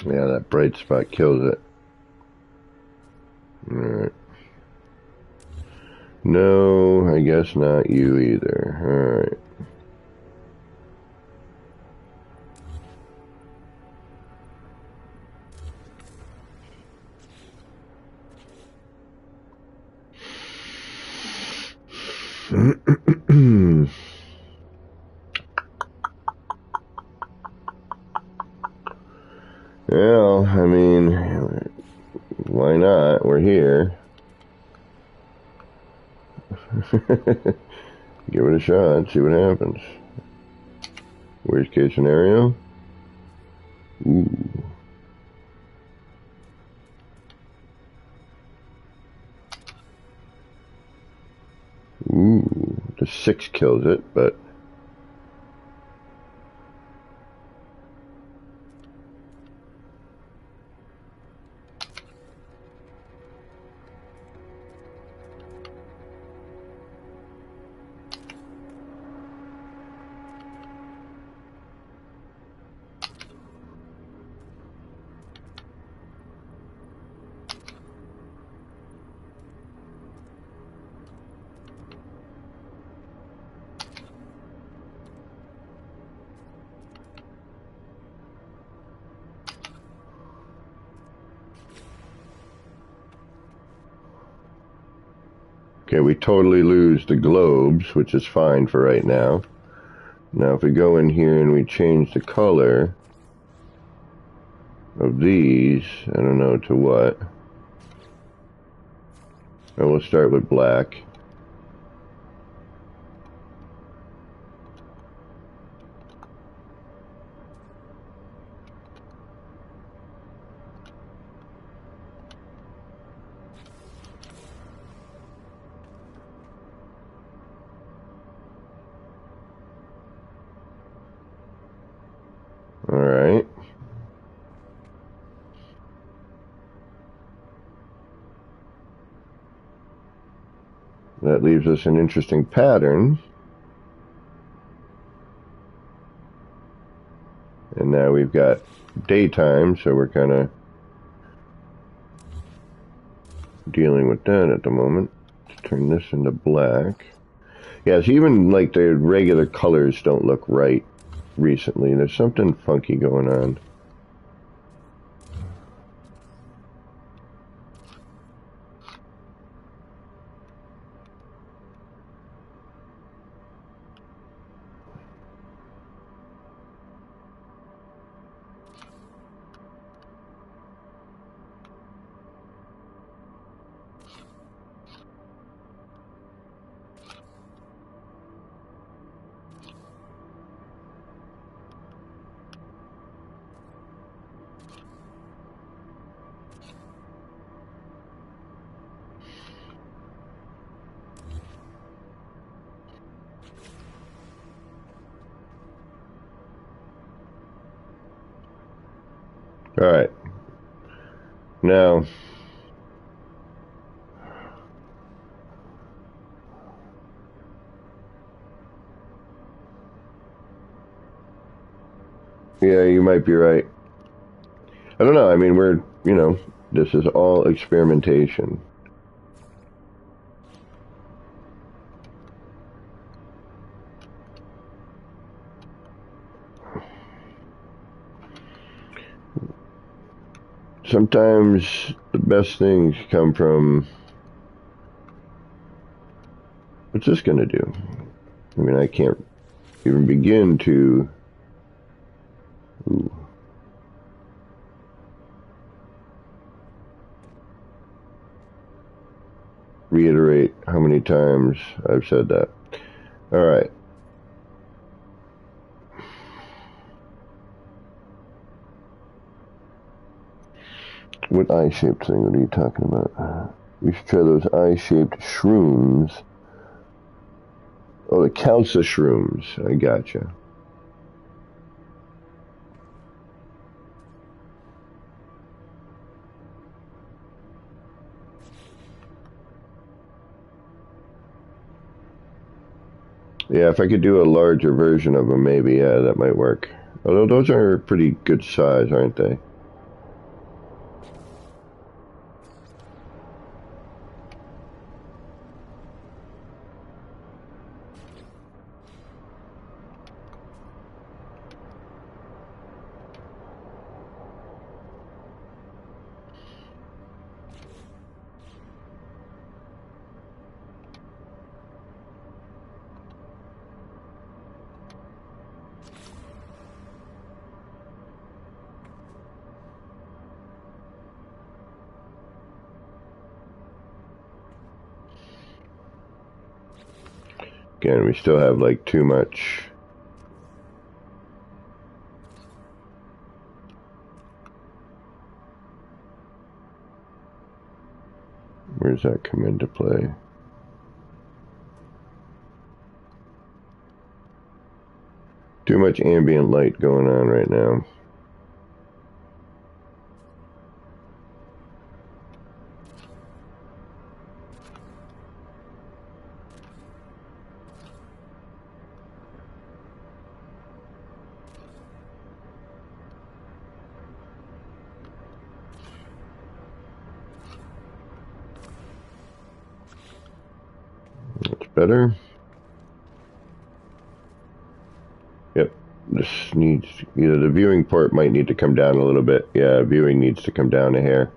Yeah, that bright spot kills it. Alright. No, I guess not you either. Alright. Well, I mean, why not? We're here. Give it a shot, see what happens. Worst case scenario? Ooh. Ooh, the 6 kills it, but... Okay, we totally lose the globes, which is fine for right now. Now if we go in here and we change the color of these, I don't know to what. And we'll start with black. Alright. That leaves us an interesting pattern. And now we've got daytime, so we're kind of dealing with that at the moment. Let's turn this into black. Yes, even like the regular colors don't look right recently. There's something funky going on. Alright. Now, yeah, you might be right. I don't know. I mean, we're, you know, this is all experimentation. Sometimes the best things come from... What's this going to do? I mean, I can't even begin to... Ooh. Reiterate how many times I've said that. All right. What eye-shaped thing? What are you talking about? We should try those eye-shaped shrooms. Oh, the counts of shrooms. I gotcha. Yeah, if I could do a larger version of them, maybe, yeah, that might work. Although those are pretty good size, aren't they? Again, we still have like too much. Where does that come into play? Too much ambient light going on right now. That's better. Yep. This needs, either the viewing port might need to come down a little bit. Yeah, viewing needs to come down a hair.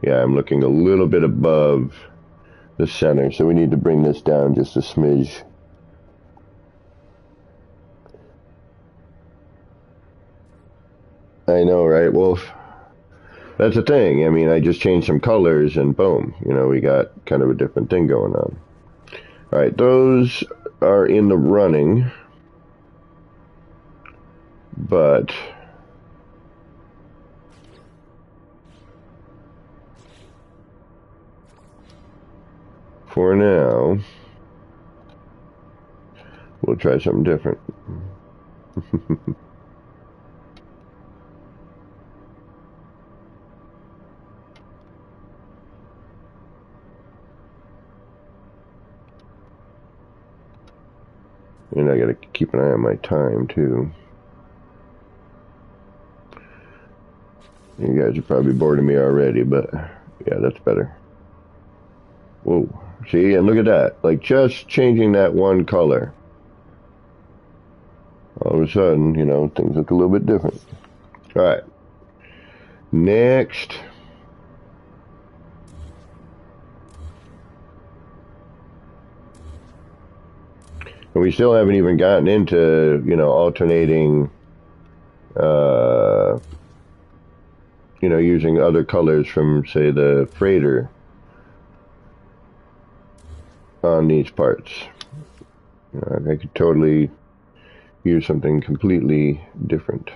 Yeah, I'm looking a little bit above the center, so we need to bring this down just a smidge. I know, right? Well, that's the thing. I mean, I just changed some colors and boom, you know, we got kind of a different thing going on. All right, those are in the running, but for now, we'll try something different. And I gotta keep an eye on my time too. You guys are probably bored of me already, but yeah, that's better. Whoa, see, and look at that. Like just changing that one color. All of a sudden, you know, things look a little bit different. All right. Next. And we still haven't even gotten into, you know, alternating, you know, using other colors from, say, the freighter on these parts. You know, I could totally use something completely different.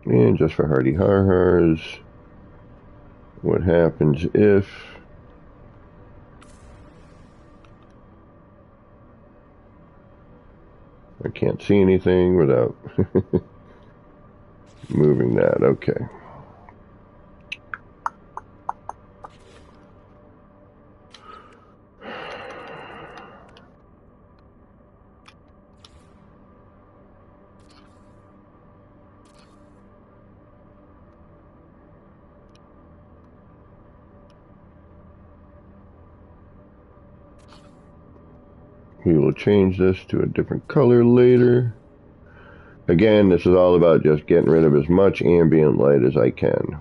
And just for hardy har-hars, what happens if I can't see anything without moving that? Okay. We will change this to a different color later. Again, this is all about just getting rid of as much ambient light as I can.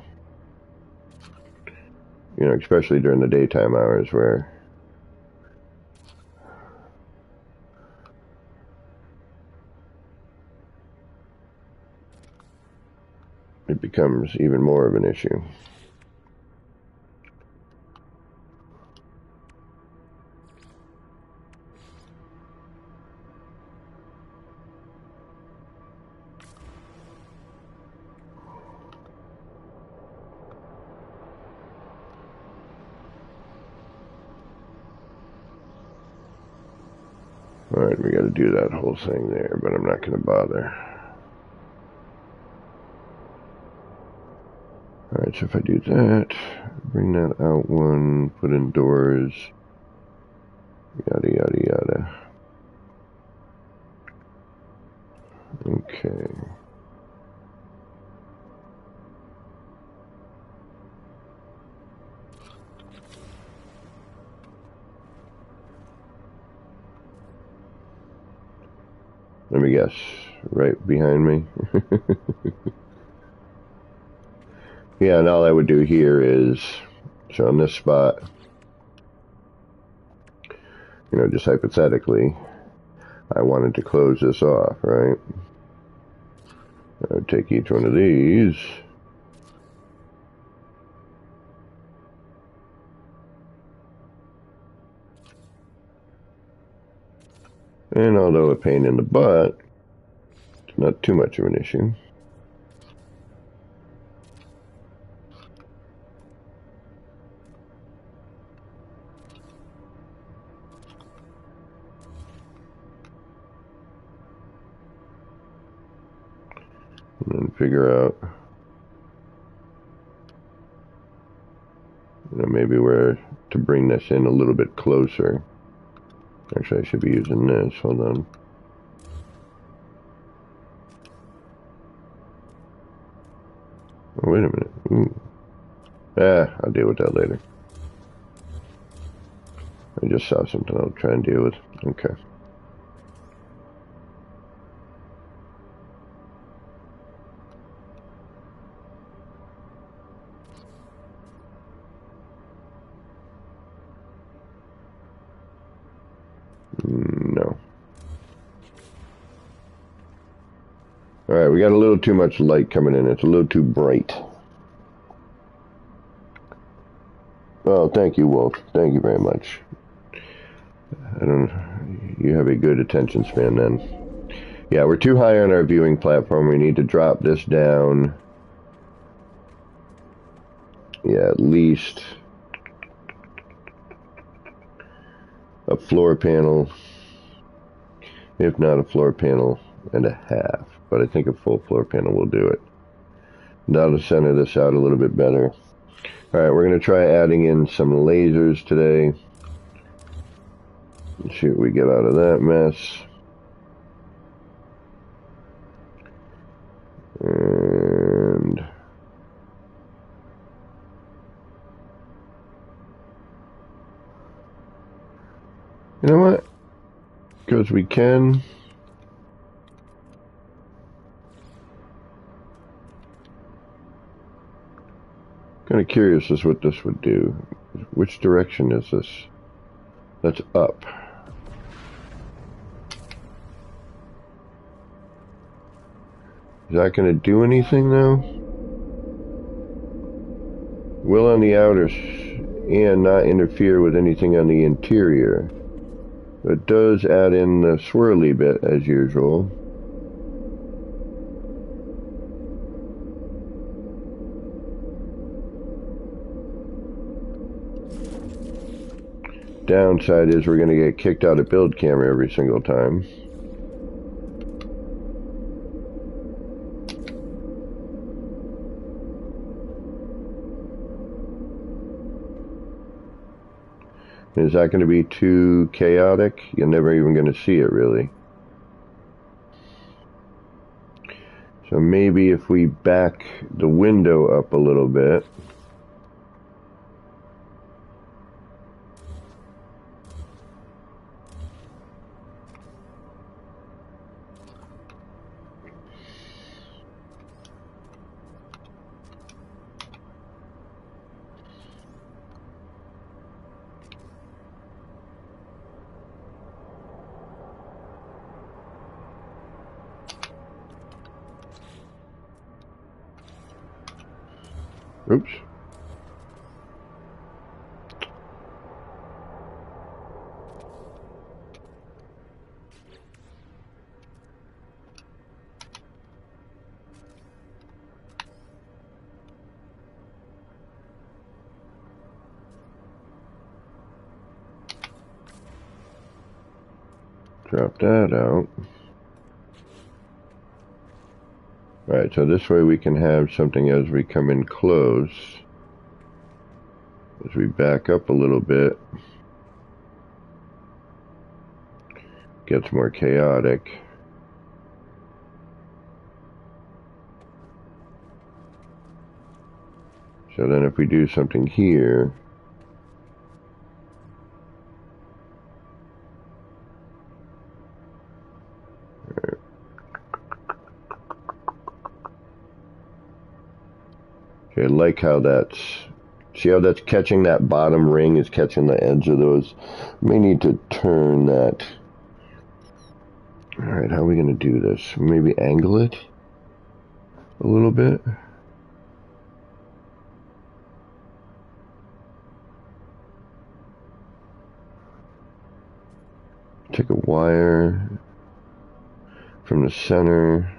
You know, especially during the daytime hours where it becomes even more of an issue. Alright, we gotta do that whole thing there, but I'm not gonna bother. Alright, Alright, so if I do that, bring that out one, put in doors, yada yada yada. Okay. Let me guess, right behind me? Yeah, and all I would do here is, so on this spot, you know, just hypothetically, I wanted to close this off, right? I would take each one of these, and although a pain in the butt, it's not too much of an issue. And then figure out, you know, maybe where to bring this in a little bit closer. Actually, I should be using this. Hold on. Oh, wait a minute. Ooh. I'll deal with that later. I just saw something I'll try and deal with. Okay. No. Alright, we got a little too much light coming in. It's a little too bright. Oh, thank you, Wolf. Thank you very much. You have a good attention span then. Yeah, we're too high on our viewing platform. We need to drop this down. Yeah, at least a floor panel, if not a floor panel and a half. But I think a full floor panel will do it. That'll center this out a little bit better. Alright, we're going to try adding in some lasers today. Let's see what we get out of that mess. And you know what? Because we can. Kind of curious as what this would do. Which direction is this? That's up. Is that going to do anything though? Will on the outer and not interfere with anything on the interior. It does add in the swirly bit as usual. Downside is we're going to get kicked out of build camera every single time. Is that going to be too chaotic? You're never even going to see it, really. So maybe if we back the window up a little bit. Oops. Drop that out. Alright, so this way we can have something as we come in close. As we back up a little bit, gets more chaotic. So then if we do something here, okay, I like how that's, see how that's catching that bottom ring, is catching the edge of those. May need to turn that. Alright, how are we going to do this? Maybe angle it a little bit. Take a wire from the center,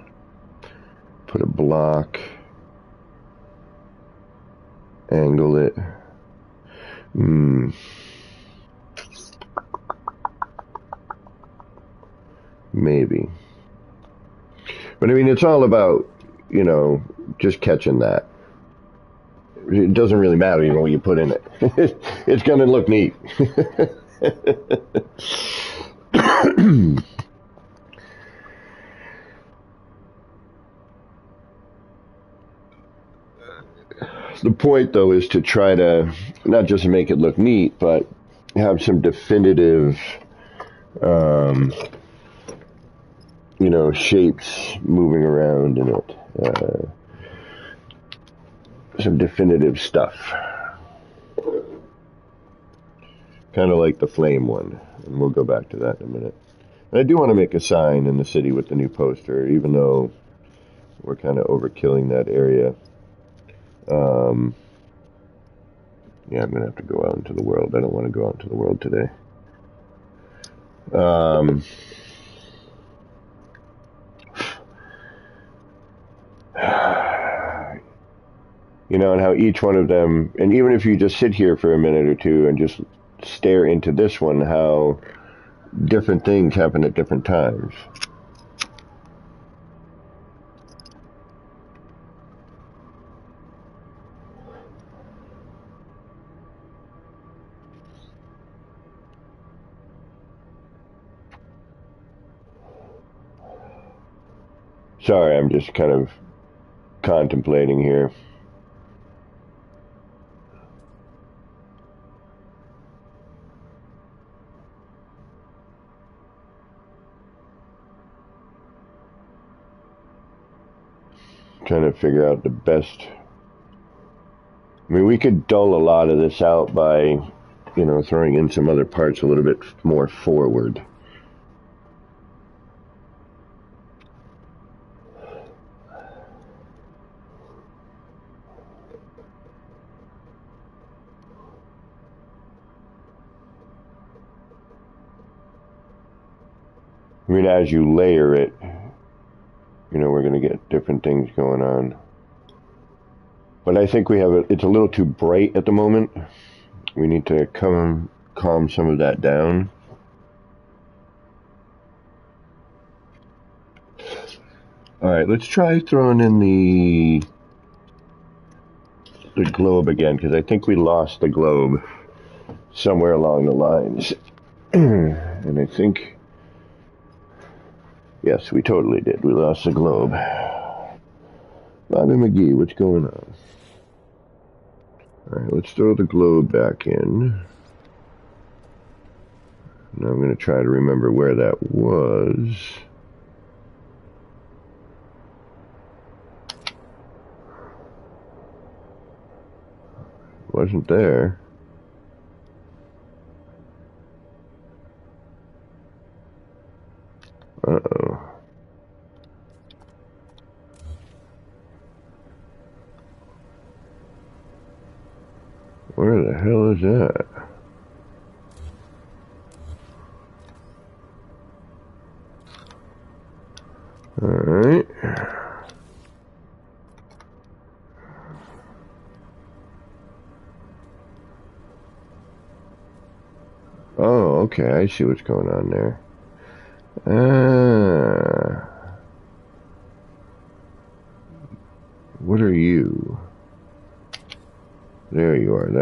put a block, angle it. Maybe. But I mean, it's all about, you know, just catching that. It doesn't really matter, you know, what you put in it. It's going to look neat. The point, though, is to try to not just make it look neat, but have some definitive, you know, shapes moving around in it. Some definitive stuff. Kind of like the flame one. And we'll go back to that in a minute. And I do want to make a sign in the city with the new poster, even though we're kind of overkilling that area. Yeah, I'm going to have to go out into the world. I don't want to go out into the world today. You know, and how each one of them, and even if you just sit here for a minute or two and just stare into this one, how different things happen at different times. Sorry, I'm just kind of contemplating here. Trying to figure out the best. I mean, we could dull a lot of this out by, you know, throwing in some other parts a little bit more forward. I mean, as you layer it, you know, we're going to get different things going on. But I think we have it's a little too bright at the moment. We need to calm some of that down. All right, let's try throwing in the globe again, because I think we lost the globe somewhere along the lines. And I think, yes, we totally did. We lost the globe. Bobby McGee, what's going on? All right, let's throw the globe back in. Now I'm going to try to remember where that was. Wasn't there. Uh-oh. Where the hell is that? Alright. Oh, okay, I see what's going on there.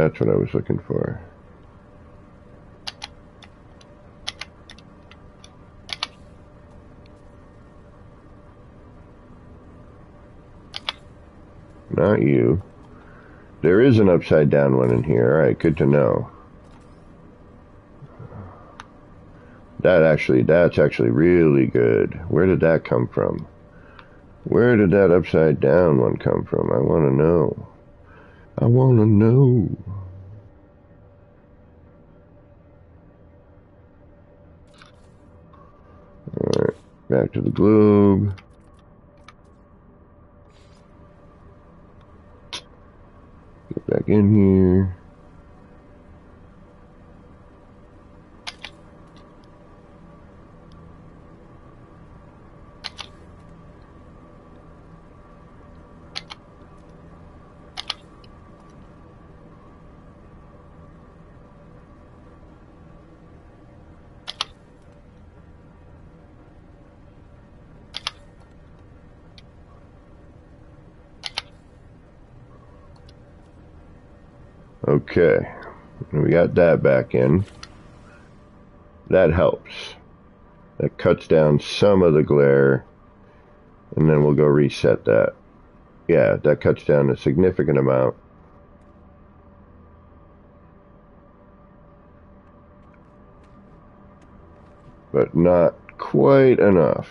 That's what I was looking for. Not you. There is an upside down one in here. Alright, good to know. That's actually really good. Where did that come from? Where did that upside down one come from? I want to know. I want to know. Alright, back to the globe. Get back in here. Okay, we got that back in. That helps. That cuts down some of the glare, and then we'll go reset that. Yeah, that cuts down a significant amount. But not quite enough.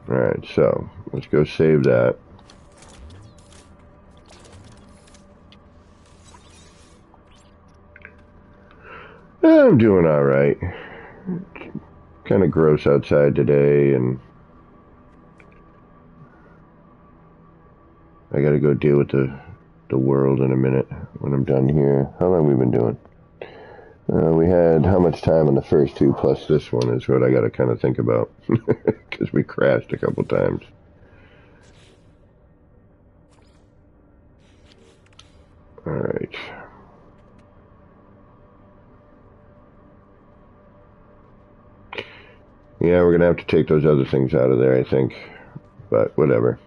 Alright, so let's go save that. I'm doing alright. Kind of gross outside today, and I gotta go deal with the world in a minute when I'm done here. How long have we been doing? We had how much time on the first two plus this one is what I gotta kind of think about. Because we crashed a couple times. Alright. Yeah, we're gonna have to take those other things out of there, I think. But whatever.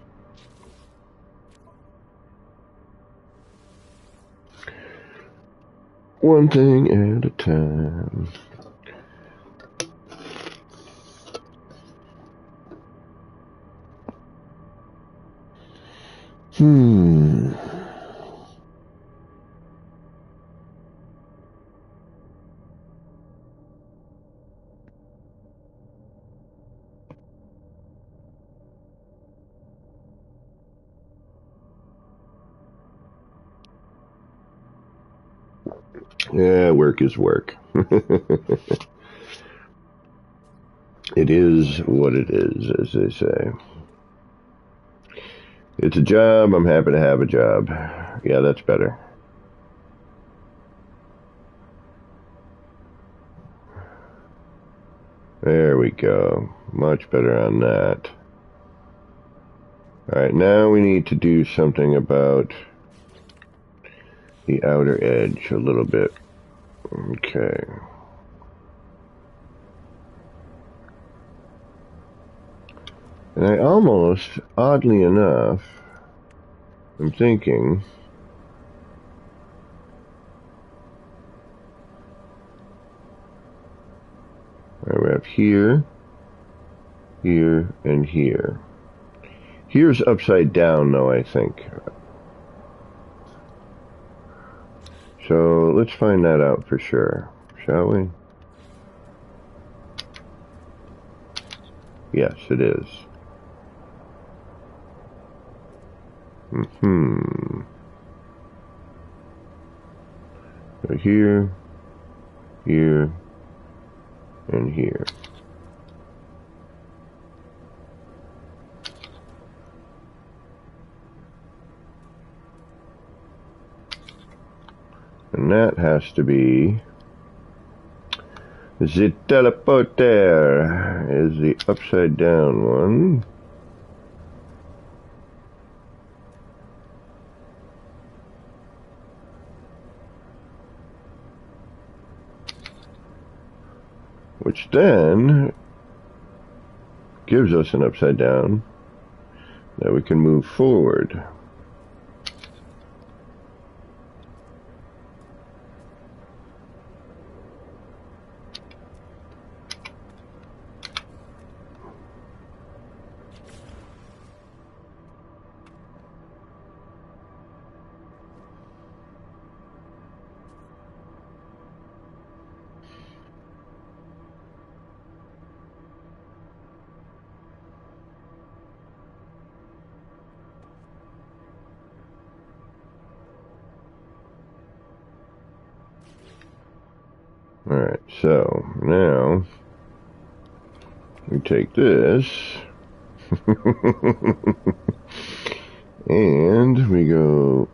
One thing at a time. Yeah, work is work. It is what it is, as they say. It's a job. I'm happy to have a job. Yeah, that's better. There we go. Much better on that. Alright, now we need to do something about the outer edge a little bit. Okay. And I almost, oddly enough, I'm thinking we have here, here, and here. Here's upside down, though, I think. So let's find that out for sure, shall we? Yes, it is. So here, here, and here. And that has to be the teleporter is the upside down one. Which then gives us an upside down, Now we can move forward. Alright, so now we take this and we go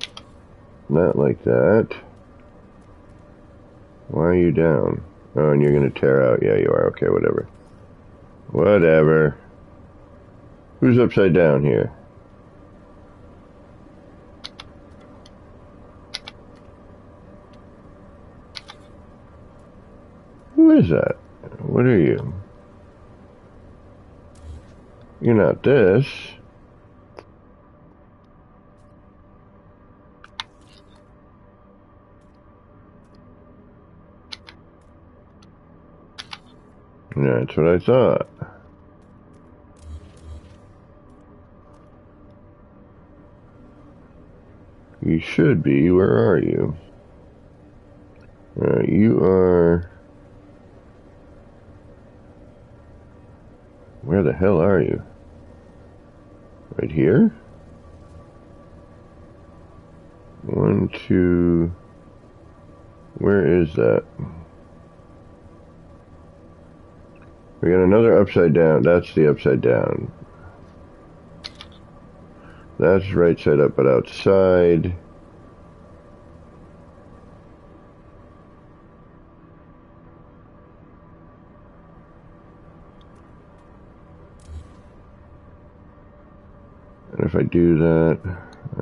not like that. Why are you down? Oh, and you're going to tear out. Yeah, you are. Okay, whatever. Whatever. Who's upside down here? Who is that? What are you? You're not this. That's what I thought. You should be. Where are you? You are... Where the hell are you? Right here? 1, 2... Where is that? We got another upside down. That's the upside down. That's right side up, but outside. And if I do that,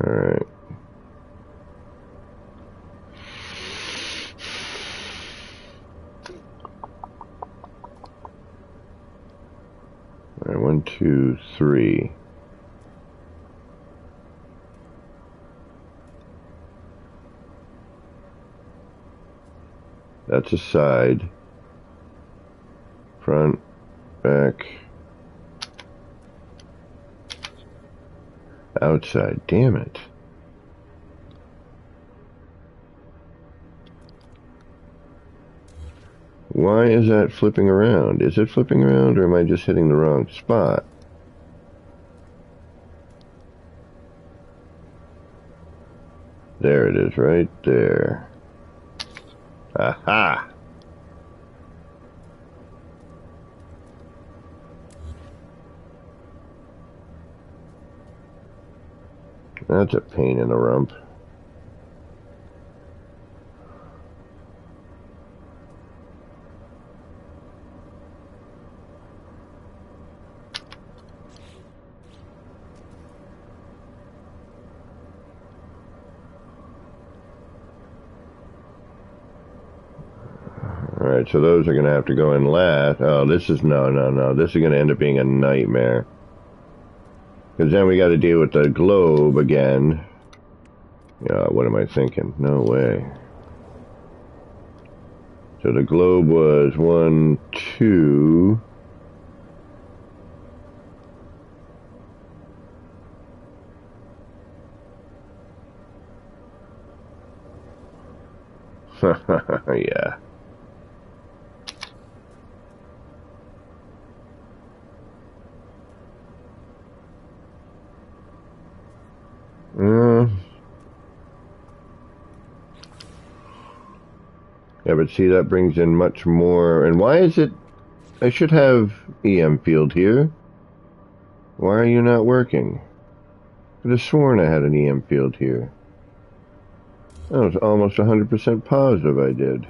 alright. Alright, 1, 2, 3. That's a side. Front, back. Outside. Damn it. Why is that flipping around? Is it flipping around, or am I just hitting the wrong spot? There it is, right there. Aha! That's a pain in the rump. Alright, so those are going to have to go in last. Oh, this is... No. This is going to end up being a nightmare. Because then we got to deal with the globe again. Yeah, what am I thinking? No way. So the globe was 1, 2... yeah. Yeah, but see, that brings in much more. And why is it... I should have EM field here. Why are you not working? I could have sworn I had an EM field here. I was almost 100% positive I did.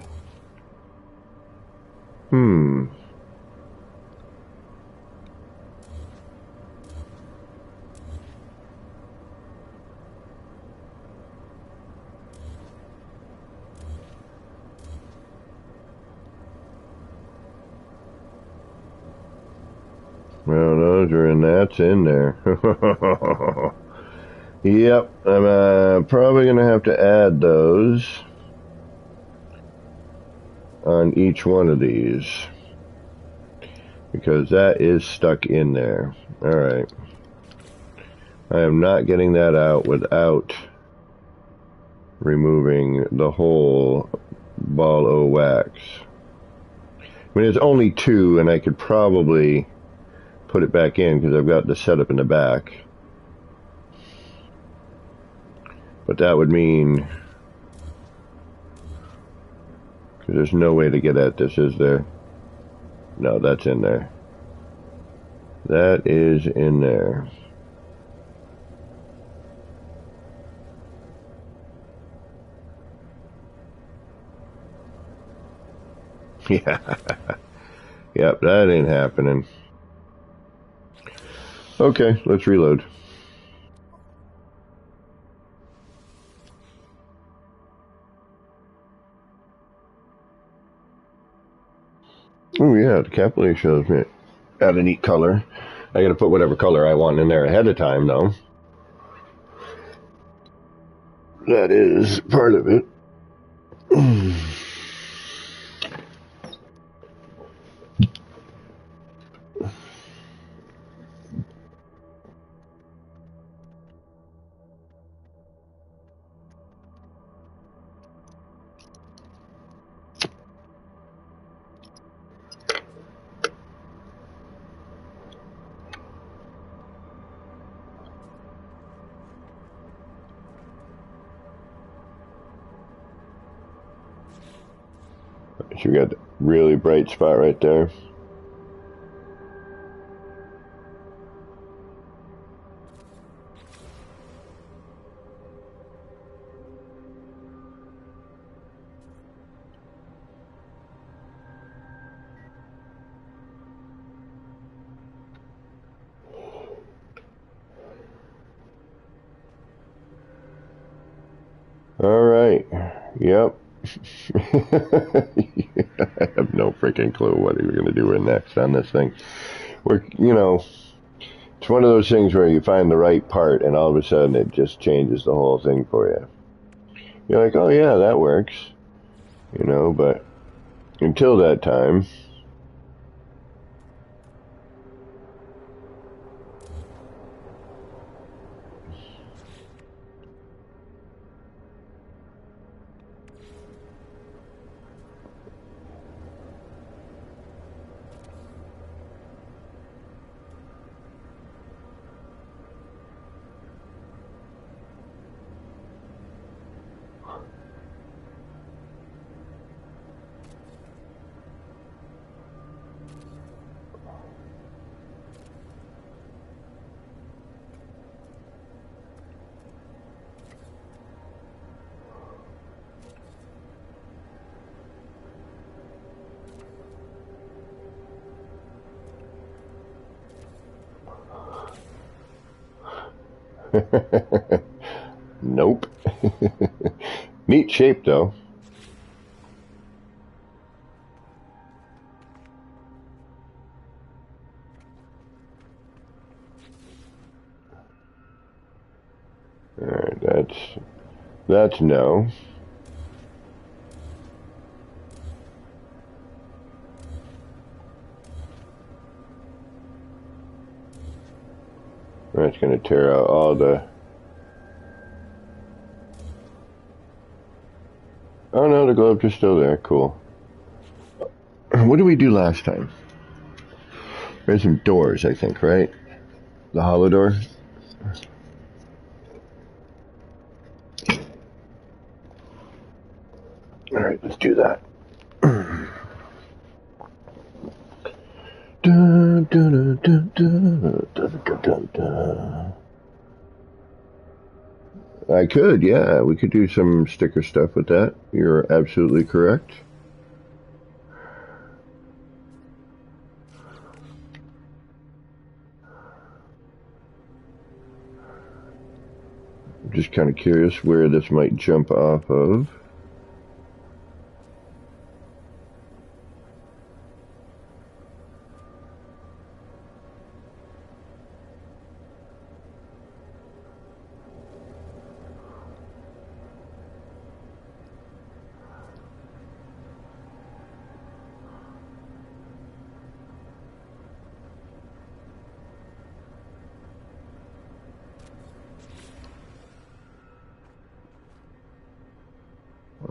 Well, those are that's in there. Yep, I'm probably going to have to add those on each one of these, because that is stuck in there. Alright. I am not getting that out without removing the whole ball o' wax. I mean, it's only 2, and I could probably put it back in because I've got the setup in the back. But that would mean, because there's no way to get at this, is there? No, that's in there. That is in there. Yeah. Yep, that ain't happening. Okay, let's reload. Oh yeah, the capital shows me at a neat color. I gotta put whatever color I want in there ahead of time, though. That is part of it. You got a really bright spot right there. All right. Yep. I have no freaking clue what we're going to do next on this thing. It's one of those things where you find the right part and all of a sudden it just changes the whole thing for you. You're like, oh yeah, that works. But until that time... Nope. Neat shape, though. Alright, that's no. That's going to tear out all the... Oh no, the gloves are still there. Cool. What did we do last time? There's some doors, I think, right? The hollow door? Alright, let's do that. I could, yeah. We could do some sticker stuff with that. You're absolutely correct. I'm just kind of curious where this might jump off of.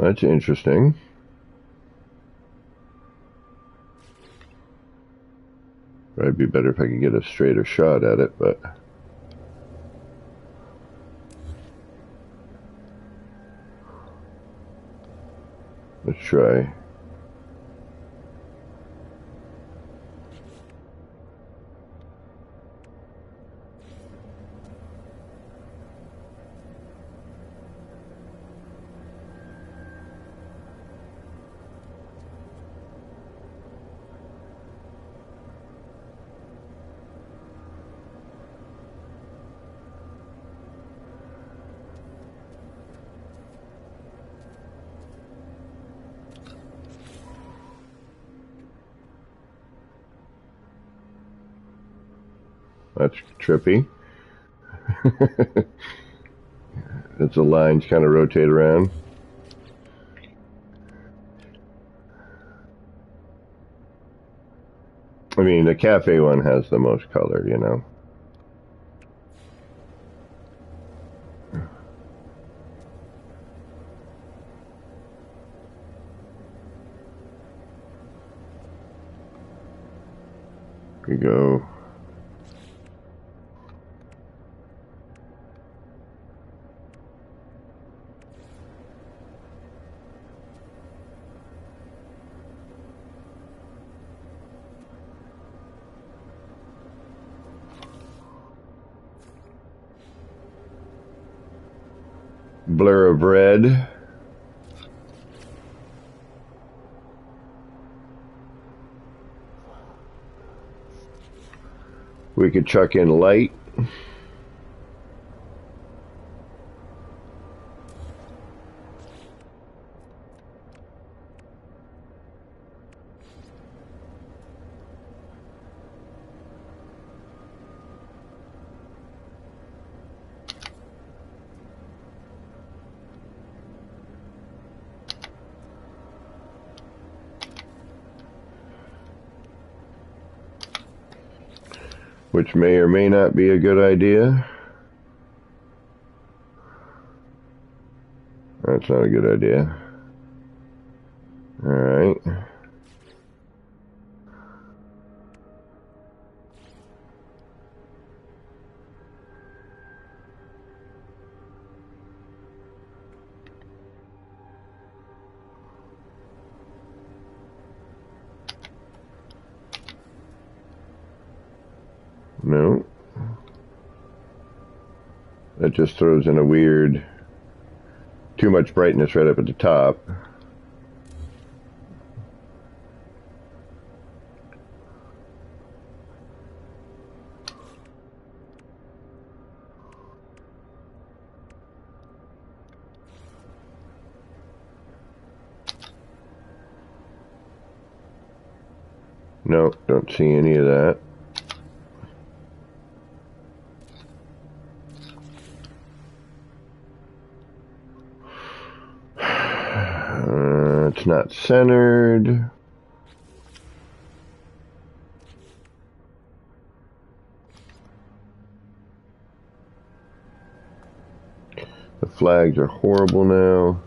That's interesting. Probably be better if I could get a straighter shot at it, but let's try. That's trippy. As the lines kind of rotate around. I mean, the cafe one has the most color, you know. We go. Blur of red. We could chuck in light. Which may or may not be a good idea. That's not a good idea. Alright. No. That just throws in a weird, too much brightness right up at the top. No, don't see any of that. It's not centered. The flags are horrible now.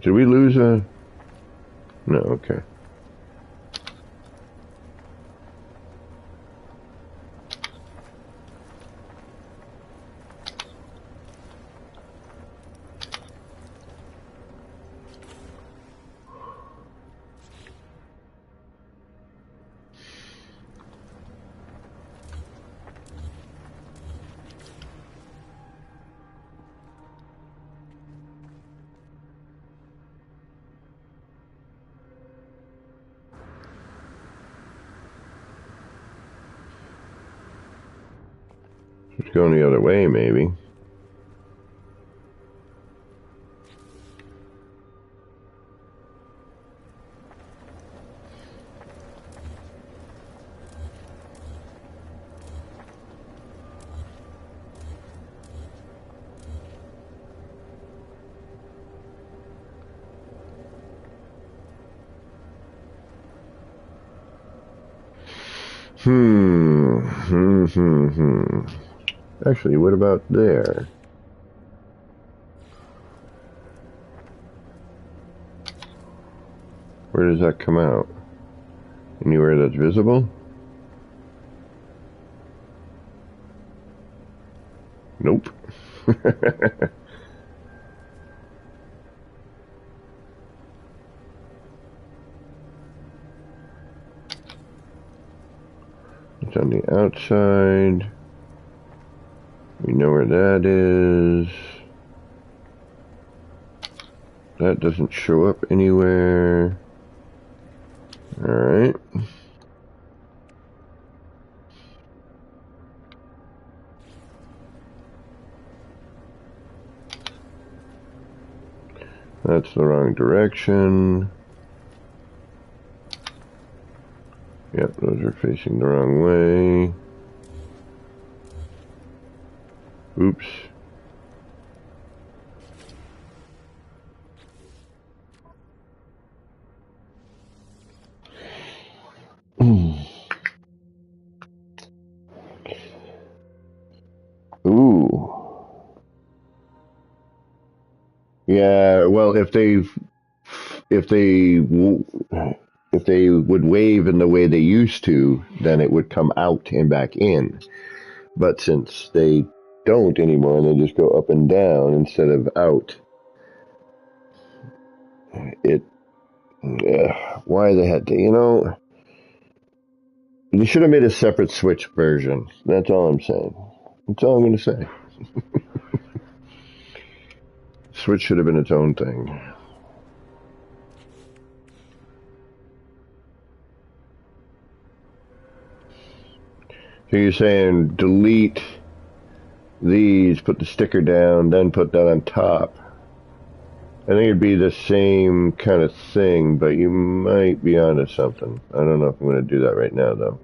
Did we lose a... No, okay. It's going the other way, maybe. Actually, what about there? Where does that come out? Anywhere that's visible? Nope. It's on the outside. We know where that is. That doesn't show up anywhere. Alright. That's the wrong direction. Yep, those are facing the wrong way. Oops. Ooh. Yeah, well, if they would wave in the way they used to, then it would come out and back in. But since they don't anymore, and they just go up and down instead of out, why they had to, they should have made a separate Switch version. That's all I'm saying. That's all I'm going to say. Switch should have been its own thing. So you're saying delete these, put the sticker down, then put that on top. I think it'd be the same kind of thing, but you might be onto something. I don't know if I'm going to do that right now, though.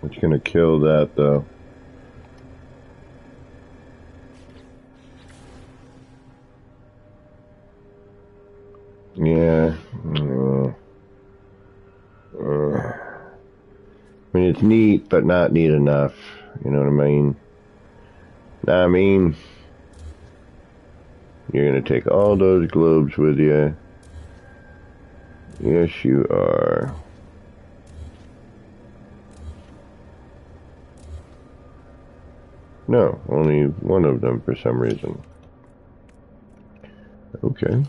It's going to kill that, though. Yeah. I mean, it's neat, but not neat enough. You know what I mean? You're going to take all those globes with you. Yes, you are. No, only one of them for some reason. Okay.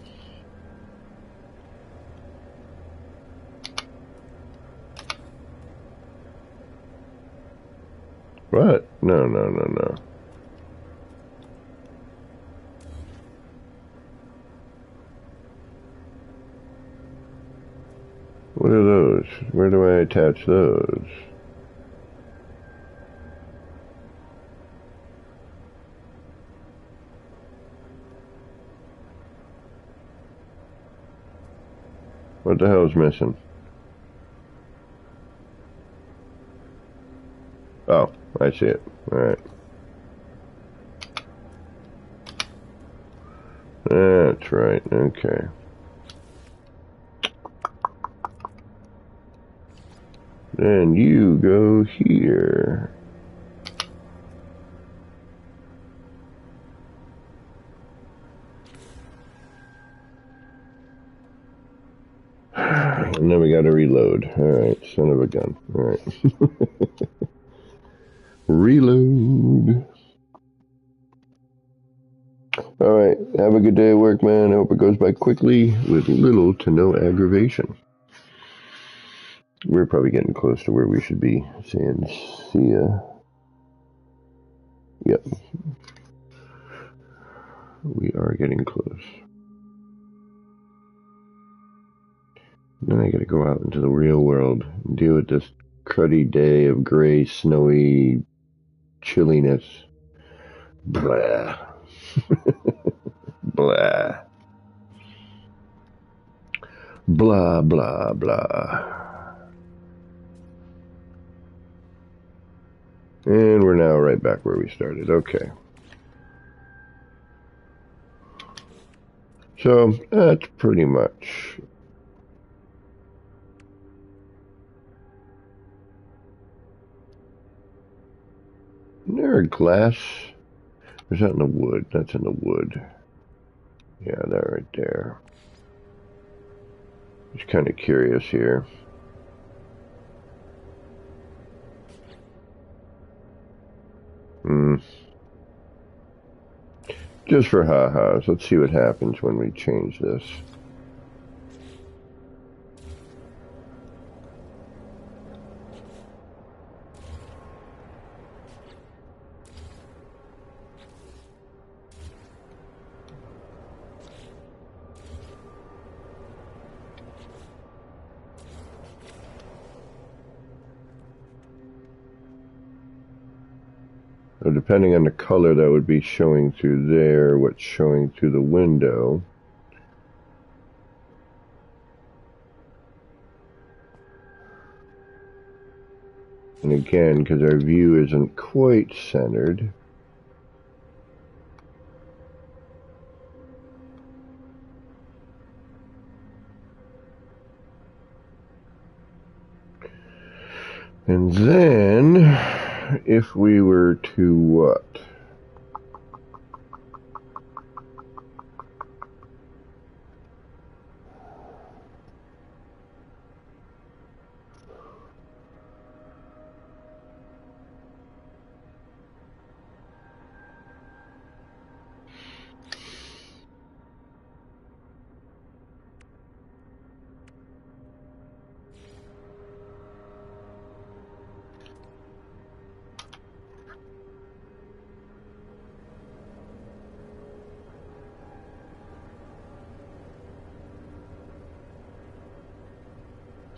What? No. What are those? Where do I attach those? What the hell's missing? Oh, I see it. Alright. That's right, okay. Then you go here. And then we gotta reload. Alright, son of a gun. Alright. Reload. Alright, have a good day at work, man. I hope it goes by quickly with little to no aggravation. We're probably getting close to where we should be. Saying, see ya. Yep. We are getting close. Then I gotta go out into the real world and deal with this cruddy day of gray, snowy chilliness. Blah. Blah. Blah, blah, blah. And we're now right back where we started. Okay. So, that's pretty much. Isn't there a glass? Or is that in the wood? That's in the wood. Yeah, that right there. Just kind of curious here. Just for ha-has. Let's see what happens when we change this. So depending on the color that would be showing through there, what's showing through the window. And again, because our view isn't quite centered. And then, if we were to what?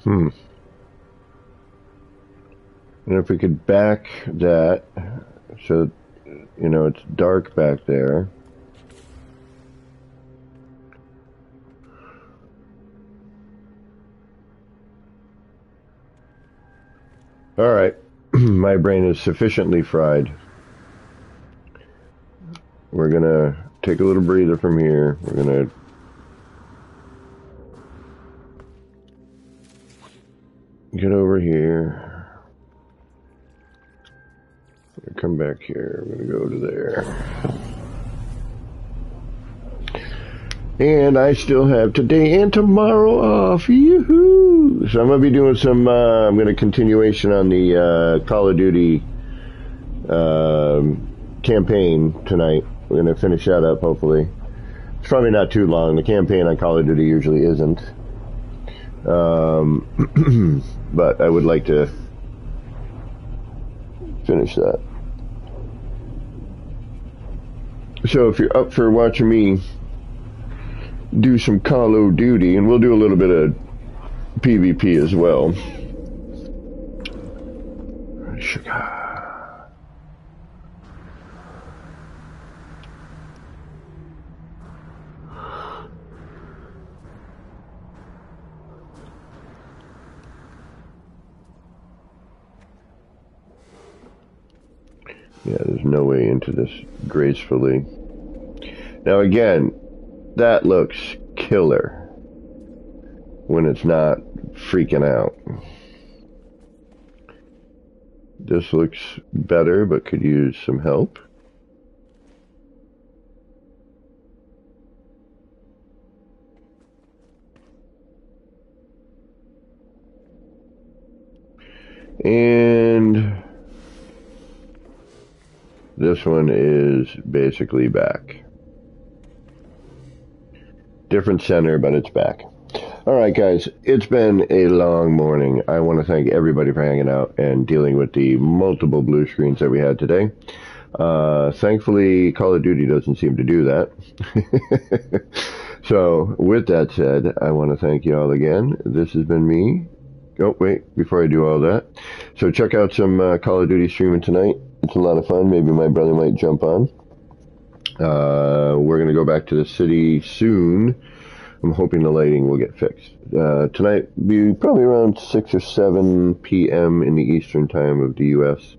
And if we could back that, so, you know, it's dark back there. All right, my brain is sufficiently fried. We're gonna take a little breather from here. We're gonna get over here. Come back here. We're gonna go to there. And I still have today and tomorrow off. Yoo-hoo! So I'm going to be doing some, I'm going to continuation on the Call of Duty campaign tonight. We're going to finish that up, hopefully. It's probably not too long. The campaign on Call of Duty usually isn't. But I would like to finish that. So if you're up for watching me do some Call of Duty, and we'll do a little bit of PvP as well. Sugar. Yeah, there's no way into this gracefully. Now again, that looks killer when it's not freaking out. This looks better, but could use some help. And this one is basically back. Different center, but it's back. All right, guys, it's been a long morning. I want to thank everybody for hanging out and dealing with the multiple blue screens that we had today. Thankfully, Call of Duty doesn't seem to do that. So, with that said, I want to thank you all again. This has been me. Oh, wait, before I do all that. So check out some Call of Duty streaming tonight. It's a lot of fun. Maybe my brother might jump on. We're going to go back to the city soon. I'm hoping the lighting will get fixed. Tonight will be probably around 6 or 7 p.m. in the Eastern time of the U.S.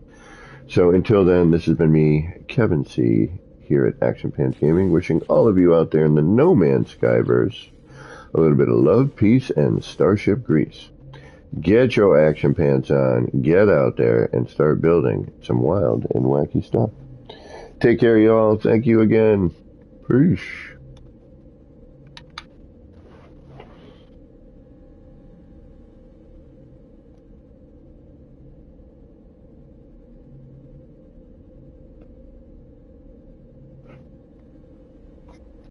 So until then, this has been me, Kevin C., here at Action Pants Gaming, wishing all of you out there in the No Man's Skyverse a little bit of love, peace, and starship grease. Get your action pants on, get out there, and start building some wild and wacky stuff. Take care, y'all. Thank you again. Peace.